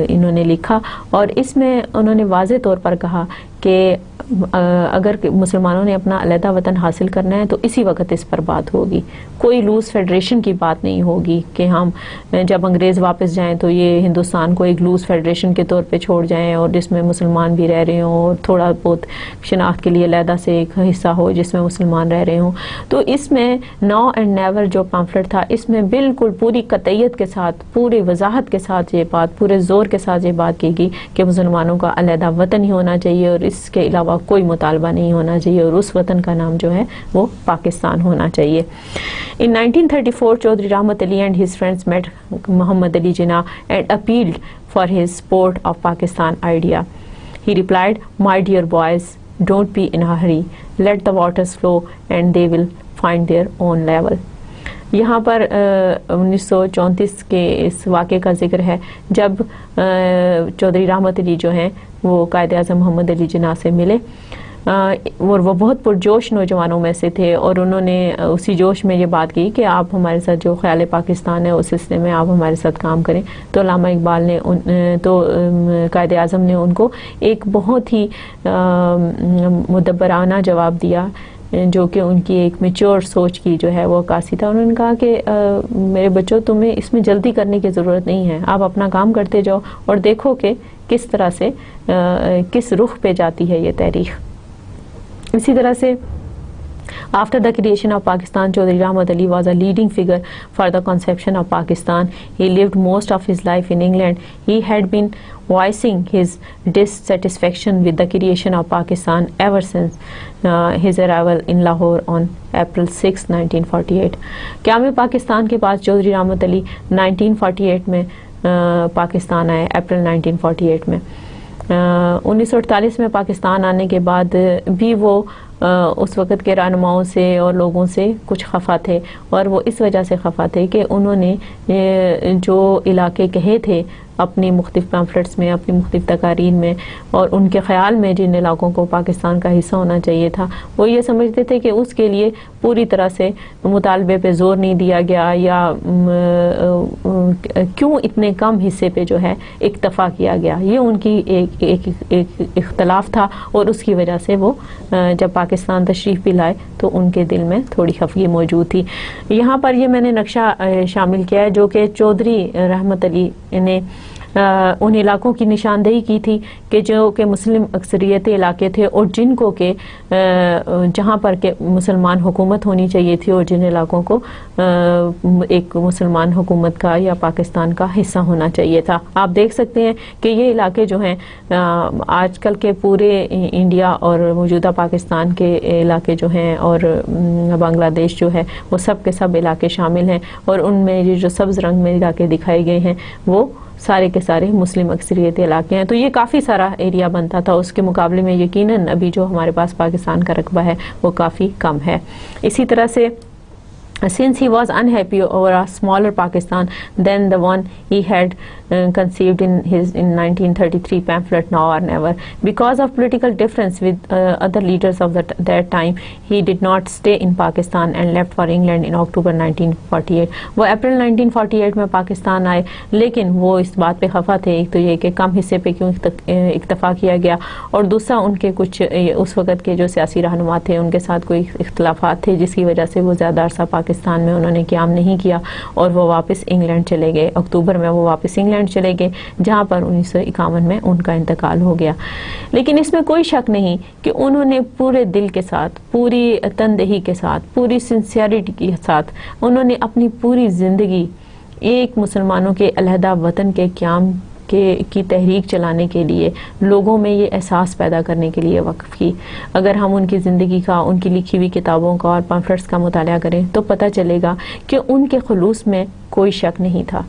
انہوں نے لکھا، اور اس میں انہوں نے واضح طور پر کہا کہ اگر مسلمانوں نے اپنا علیحدہ وطن حاصل کرنا ہے تو اسی وقت اس پر بات ہوگی. کوئی لوز فیڈریشن کی بات نہیں ہوگی کہ ہم جب انگریز واپس جائیں تو یہ ہندوستان کو ایک لوز فیڈریشن کے طور پہ چھوڑ جائیں اور جس میں مسلمان بھی رہ رہے ہوں اور تھوڑا بہت شناخت کے لیے علیحدہ سے ایک حصہ ہو جس میں مسلمان رہ رہے ہوں. تو اس میں ناؤ اینڈ نیور جو پامفلٹ تھا اس میں بالکل پوری قطعیت کے ساتھ، پوری وضاحت کے ساتھ یہ بات، پورے زور کے ساتھ یہ بات کی گئی کہ مسلمانوں کا علیحدہ وطن ہی ہونا چاہیے اور اس کے علاوہ کوئی مطالبہ نہیں ہونا چاہیے، اور اس وطن کا نام جو ہے وہ پاکستان ہونا چاہیے. In 1934, Chaudhry Rahmat Ali and his friends met Muhammad Ali Jinnah and appealed for his support of Pakistan idea. He replied, "My dear boys, don't be in a hurry. Let the waters flow and they will find their own level." یہاں پر 1934 کے اس واقعے کا ذکر ہے جب چودھری رحمت علی جو ہیں وہ قائد اعظم محمد علی جناح سے ملے، اور وہ بہت پرجوش نوجوانوں میں سے تھے، اور انہوں نے اسی جوش میں یہ بات کی کہ آپ ہمارے ساتھ جو خیال پاکستان ہے اس سلسلے میں آپ ہمارے ساتھ کام کریں. تو علامہ اقبال نے تو قائد اعظم نے ان کو ایک بہت ہی مدبرانہ جواب دیا جو کہ ان کی ایک میچور سوچ کی جو ہے وہ عکاسی تھا. انہوں نے کہا کہ میرے بچوں تمہیں اس میں جلدی کرنے کی ضرورت نہیں ہے، آپ اپنا کام کرتے جاؤ اور دیکھو کہ کس طرح سے کس رخ پہ جاتی ہے یہ تحریک. اسی طرح سے after the creation of Pakistan, Chaudhry Rahmat Ali was a leading figure for the conception of Pakistan. He lived most of his life in England. He had been voicing his dissatisfaction with the creation of Pakistan ever since his arrival in Lahore on April 6, 1948. قیام پاکستان کے بعد چودھری رحمت علی 1948 میں پاکستان آئے، اپریل 1948 میں. 1948 میں پاکستان آنے کے بعد بھی وہ اس وقت کے رہنماؤں سے اور لوگوں سے کچھ خفا تھے، اور وہ اس وجہ سے خفا تھے کہ انہوں نے جو علاقے کہے تھے اپنی مختلف پیمفلٹس میں، اپنی مختلف تقاریر میں، اور ان کے خیال میں جن علاقوں کو پاکستان کا حصہ ہونا چاہیے تھا، وہ یہ سمجھتے تھے کہ اس کے لیے پوری طرح سے مطالبے پہ زور نہیں دیا گیا، یا کیوں اتنے کم حصے پہ جو ہے اکتفا کیا گیا۔ یہ ان کی ایک اختلاف تھا، اور اس کی وجہ سے وہ جب پاکستان تشریف بھی لائے تو ان کے دل میں تھوڑی خفگی موجود تھی۔ یہاں پر یہ میں نے نقشہ شامل کیا ہے جو کہ چودھری رحمت علی نے ان علاقوں کی نشاندہی کی تھی کہ جو کہ مسلم اکثریت علاقے تھے، اور جن کو کہ جہاں پر کہ مسلمان حکومت ہونی چاہیے تھی، اور جن علاقوں کو ایک مسلمان حکومت کا یا پاکستان کا حصہ ہونا چاہیے تھا۔ آپ دیکھ سکتے ہیں کہ یہ علاقے جو ہیں آج کل کے پورے انڈیا اور موجودہ پاکستان کے علاقے جو ہیں اور بنگلہ دیش جو ہے، وہ سب کے سب علاقے شامل ہیں، اور ان میں یہ جو سبز رنگ میں علاقے دکھائے گئے ہیں وہ سارے کے سارے مسلم اکثریت علاقے ہیں۔ تو یہ کافی سارا ایریا بنتا تھا، اس کے مقابلے میں یقیناً ابھی جو ہمارے پاس پاکستان کا رقبہ ہے وہ کافی کم ہے۔ اسی طرح سے since he was unhappy over a smaller Pakistan than the one he had conceived in 1933 pamphlet Now or Never, because of political difference with other leaders of that time, he did not stay in Pakistan and left for England in October 1948. وہ اپریل 1948 میں پاکستان آئے، لیکن وہ اس بات پہ خفا تھے، ایک تو یہ کہ کم حصے پہ کیوں اکتفا کیا گیا، اور دوسرا ان کے کچھ اس وقت کے جو سیاسی رہنما تھے ان کے ساتھ کوئی اختلافات تھے، جس کی وجہ سے وہ زیادہ عرصہ پاکستان میں انہوں نے قیام نہیں کیا، اور وہ واپس انگلینڈ چلے گئے۔ اکتوبر میں وہ واپس انگلینڈ چلے گئے، جہاں پر 1951 میں ان کا انتقال ہو گیا۔ لیکن اس میں کوئی شک نہیں کہ انہوں نے پورے دل کے ساتھ، پوری تندہی کے ساتھ، پوری سنسیئرٹی کے ساتھ انہوں نے اپنی پوری زندگی ایک مسلمانوں کے علیحدہ وطن کے قیام کی تحریک چلانے کے لیے، لوگوں میں یہ احساس پیدا کرنے کے لیے وقف کی۔ اگر ہم ان کی زندگی کا، ان کی لکھی ہوئی کتابوں کا اور پمفلٹس کا مطالعہ کریں تو پتہ چلے گا کہ ان کے خلوص میں کوئی شک نہیں تھا،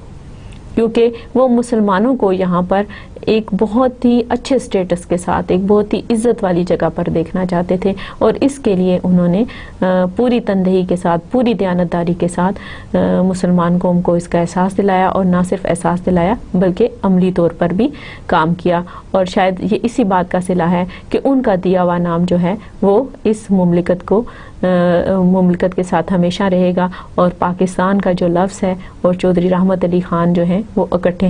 کیونکہ وہ مسلمانوں کو یہاں پر ایک بہت ہی اچھے سٹیٹس کے ساتھ، ایک بہت ہی عزت والی جگہ پر دیکھنا چاہتے تھے، اور اس کے لیے انہوں نے پوری تندہی کے ساتھ، پوری دیانتداری کے ساتھ مسلمان قوم کو اس کا احساس دلایا، اور نہ صرف احساس دلایا بلکہ عملی طور پر بھی کام کیا۔ اور شاید یہ اسی بات کا صلہ ہے کہ ان کا دیا ہوا نام جو ہے وہ اس مملکت کے ساتھ ہمیشہ رہے گا، اور پاکستان کا جو لفظ ہے اور چودھری رحمت علی خان جو ہیں وہ اکٹھے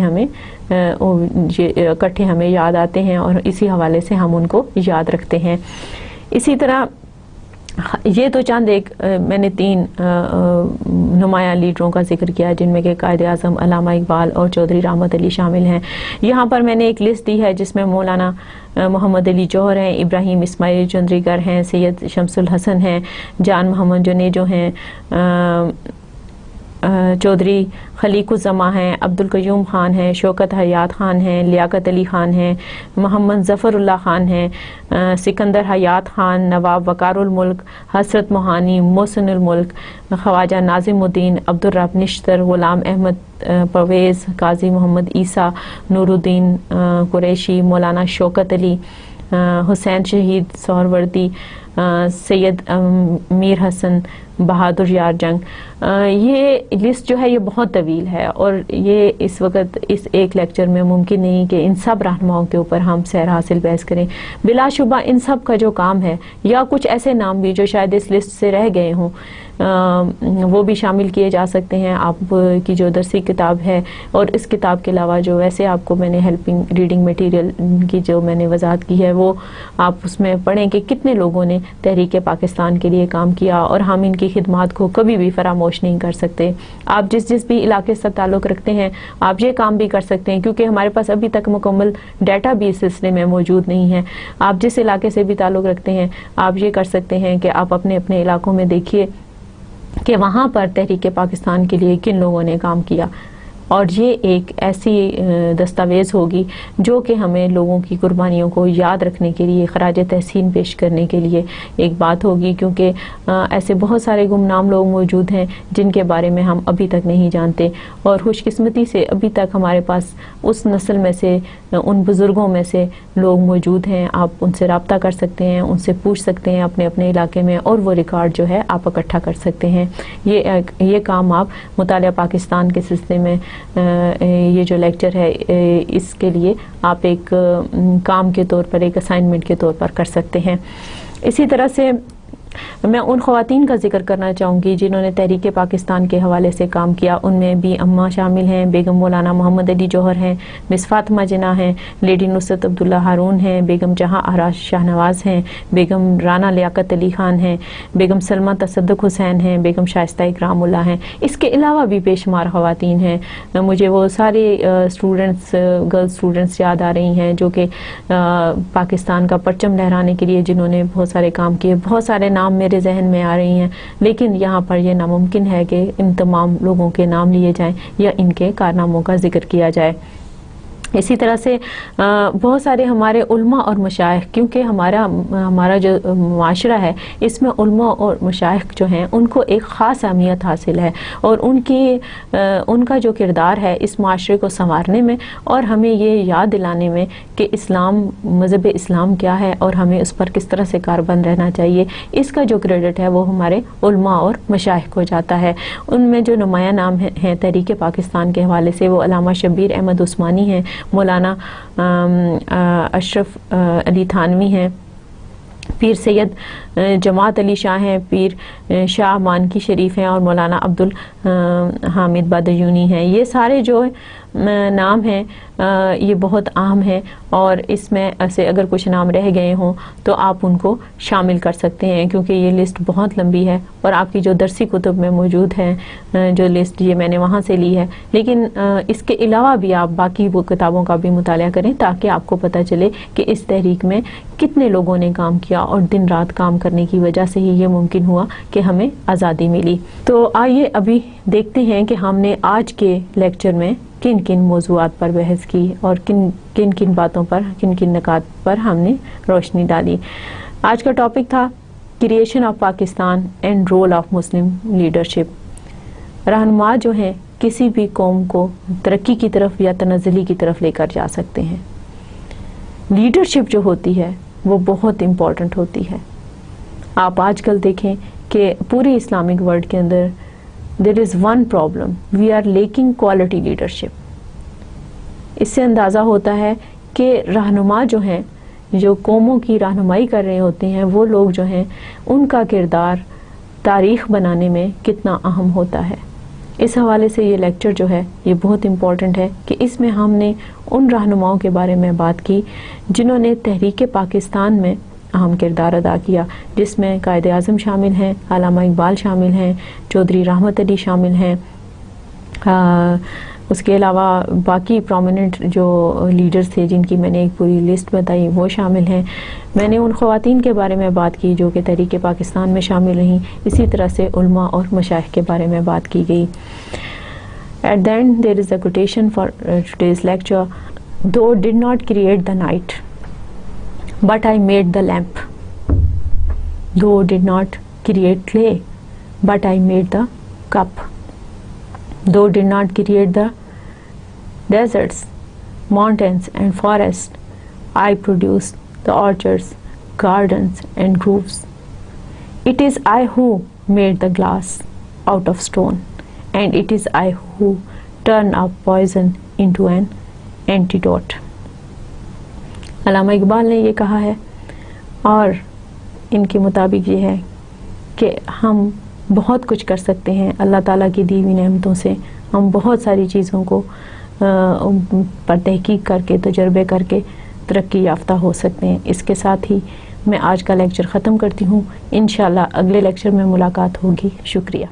ہمیں یاد آتے ہیں، اور اسی حوالے سے ہم ان کو یاد رکھتے ہیں۔ اسی طرح یہ تو چند ایک میں نے 3 نمایاں لیڈروں کا ذکر کیا، جن میں کہ قائد اعظم علامہ اقبال اور چودھری رحمت علی شامل ہیں۔ یہاں پر میں نے ایک لسٹ دی ہے جس میں مولانا محمد علی جوہر ہیں، ابراہیم اسماعیل چندریگر ہیں، سید شمس الحسن ہیں، جان محمد جنیجو ہیں، چودھری خلیق الزماں ہیں، عبدالقیوم خان ہیں، شوکت حیات خان ہیں، لیاقت علی خان ہیں، محمد ظفر اللہ خان ہیں، سکندر حیات خان، نواب وقار الملک، حسرت موہانی، محسن الملک، خواجہ ناظم الدین، عبدالرب نشتر، غلام احمد پرویز، قاضی محمد عیسیٰ، نور الدین قریشی، مولانا شوکت علی، حسین شہید سہروردی، سید میر حسن، بہادر یار جنگ۔ یہ لسٹ جو ہے یہ بہت طویل ہے، اور یہ اس وقت اس ایک لیکچر میں ممکن نہیں کہ ان سب رہنماؤں کے اوپر ہم سیر حاصل بحث کریں۔ بلا شبہ ان سب کا جو کام ہے، یا کچھ ایسے نام بھی جو شاید اس لسٹ سے رہ گئے ہوں، وہ بھی شامل کیے جا سکتے ہیں۔ آپ کی جو درسی کتاب ہے، اور اس کتاب کے علاوہ جو ویسے آپ کو میں نے ہیلپنگ ریڈنگ مٹیریل کی جو میں نے وضاحت کی ہے، وہ آپ اس میں پڑھیں کہ کتنے لوگوں نے تحریک پاکستان کے لیے کام کیا، اور ہم ان کی خدمات کو کبھی بھی فراموش نہیں کر سکتے۔ آپ جس بھی علاقے سے تعلق رکھتے ہیں، آپ یہ کام بھی کر سکتے ہیں، کیونکہ ہمارے پاس ابھی تک مکمل ڈیٹا بھی اس سلسلے میں موجود نہیں ہے۔ آپ جس علاقے سے بھی تعلق رکھتے ہیں، آپ یہ کر سکتے ہیں کہ آپ اپنے علاقوں میں دیکھیے کہ وہاں پر تحریک پاکستان کے لیے کن لوگوں نے کام کیا، اور یہ ایک ایسی دستاویز ہوگی جو کہ ہمیں لوگوں کی قربانیوں کو یاد رکھنے کے لیے خراج تحسین پیش کرنے کے لیے ایک بات ہوگی، کیونکہ ایسے بہت سارے گمنام لوگ موجود ہیں جن کے بارے میں ہم ابھی تک نہیں جانتے، اور خوش قسمتی سے ابھی تک ہمارے پاس اس نسل میں سے، ان بزرگوں میں سے لوگ موجود ہیں۔ آپ ان سے رابطہ کر سکتے ہیں، ان سے پوچھ سکتے ہیں اپنے اپنے علاقے میں، اور وہ ریکارڈ جو ہے آپ اکٹھا کر سکتے ہیں۔ یہ کام آپ مطالعہ پاکستان کے سلسلے میں یہ جو لیکچر ہے اس کے لیے آپ ایک کام کے طور پر، ایک اسائنمنٹ کے طور پر کر سکتے ہیں۔ اسی طرح سے میں ان خواتین کا ذکر کرنا چاہوں گی جنہوں نے تحریک پاکستان کے حوالے سے کام کیا، ان میں بھی اماں شامل ہیں، بیگم مولانا محمد علی جوہر ہیں، مس فاطمہ جناح ہیں، لیڈی نصرت عبداللہ ہارون ہیں، بیگم جہاں آرا شاہنواز ہیں، بیگم رانا لیاقت علی خان ہیں، بیگم سلمہ تصدق حسین ہیں، بیگم شائستہ اکرام اللہ ہیں۔ اس کے علاوہ بھی بے شمار خواتین ہیں، مجھے وہ سارے گرل اسٹوڈنٹس یاد آ رہی ہیں جو کہ پاکستان کا پرچم لہرانے کے لیے جنہوں نے بہت سارے کام کیے۔ بہت سارے نام میرے ذہن میں آ رہی ہیں، لیکن یہاں پر یہ ناممکن ہے کہ ان تمام لوگوں کے نام لیے جائیں یا ان کے کارناموں کا ذکر کیا جائے۔ اسی طرح سے بہت سارے ہمارے علماء اور مشائخ، کیونکہ ہمارا جو معاشرہ ہے اس میں علماء اور مشائخ جو ہیں ان کو ایک خاص اہمیت حاصل ہے، اور ان کا جو کردار ہے اس معاشرے کو سنوارنے میں اور ہمیں یہ یاد دلانے میں کہ مذہب اسلام کیا ہے اور ہمیں اس پر کس طرح سے کاربند رہنا چاہیے، اس کا جو کریڈٹ ہے وہ ہمارے علماء اور مشائخ کو جاتا ہے۔ ان میں جو نمایاں نام ہیں تحریک پاکستان کے حوالے سے، وہ علامہ شبیر احمد عثمانی ہیں، مولانا اشرف علی تھانوی ہیں، پیر سید جماعت علی شاہ ہیں، پیر شاہ مانکی شریف ہیں، اور مولانا عبد الحامد بادیونی ہیں۔ یہ سارے جو نام ہیں یہ بہت عام ہیں، اور اس میں سے اگر کچھ نام رہ گئے ہوں تو آپ ان کو شامل کر سکتے ہیں، کیونکہ یہ لسٹ بہت لمبی ہے اور آپ کی جو درسی کتب میں موجود ہے جو لسٹ یہ میں نے وہاں سے لی ہے، لیکن اس کے علاوہ بھی آپ باقی وہ کتابوں کا بھی مطالعہ کریں تاکہ آپ کو پتہ چلے کہ اس تحریک میں کتنے لوگوں نے کام کیا، اور دن رات کام کرنے کی وجہ سے ہی یہ ممکن ہوا کہ ہمیں آزادی ملی۔ تو آئیے ابھی دیکھتے ہیں کہ ہم نے آج کے لیکچر میں کن کن موضوعات پر بحث کی اور کن کن باتوں پر، کن کن نکات پر ہم نے روشنی ڈالی۔ آج کا ٹاپک تھا creation of Pakistan and role of Muslim leadership. رہنما جو ہیں کسی بھی قوم کو ترقی کی طرف یا تنزلی کی طرف لے کر جا سکتے ہیں۔ لیڈرشپ جو ہوتی ہے وہ بہت امپورٹنٹ ہوتی ہے۔ آپ آج کل دیکھیں کہ پوری اسلامک ورلڈ کے اندر there is one problem, we are lacking quality leadership۔ اس سے اندازہ ہوتا ہے کہ رہنما جو ہیں، جو قوموں کی رہنمائی کر رہے ہوتے ہیں، وہ لوگ جو ہیں ان کا کردار تاریخ بنانے میں کتنا اہم ہوتا ہے۔ اس حوالے سے یہ لیکچر جو ہے یہ بہت امپورٹنٹ ہے کہ اس میں ہم نے ان رہنماؤں کے بارے میں بات کی جنہوں نے تحریک پاکستان میں اہم کردار ادا کیا، جس میں قائد اعظم شامل ہیں، علامہ اقبال شامل ہیں، چودھری رحمت علی شامل ہیں، اس کے علاوہ باقی پرومیننٹ جو لیڈرز تھے جن کی میں نے ایک پوری لسٹ بتائی وہ شامل ہیں۔ میں نے ان خواتین کے بارے میں بات کی جو کہ تحریک پاکستان میں شامل رہیں، اسی طرح سے علماء اور مشائخ کے بارے میں بات کی گئی۔ At the end there is a quotation for today's lecture: "Though did not create the night, but I made the lamp. Though did not create clay, but I made the cup. Though did not create the deserts, mountains and forests, I produced the orchards, gardens and groves. It is I who made the glass out of stone, and it is I who turned up poison into an antidote." علامہ اقبال نے یہ کہا ہے، اور ان کے مطابق یہ ہے کہ ہم بہت کچھ کر سکتے ہیں اللہ تعالیٰ کی دی ہوئی نعمتوں سے۔ ہم بہت ساری چیزوں کو پر تحقیق کر کے، تجربے کر کے ترقی یافتہ ہو سکتے ہیں۔ اس کے ساتھ ہی میں آج کا لیکچر ختم کرتی ہوں۔ انشاءاللہ اگلے لیکچر میں ملاقات ہوگی۔ شکریہ۔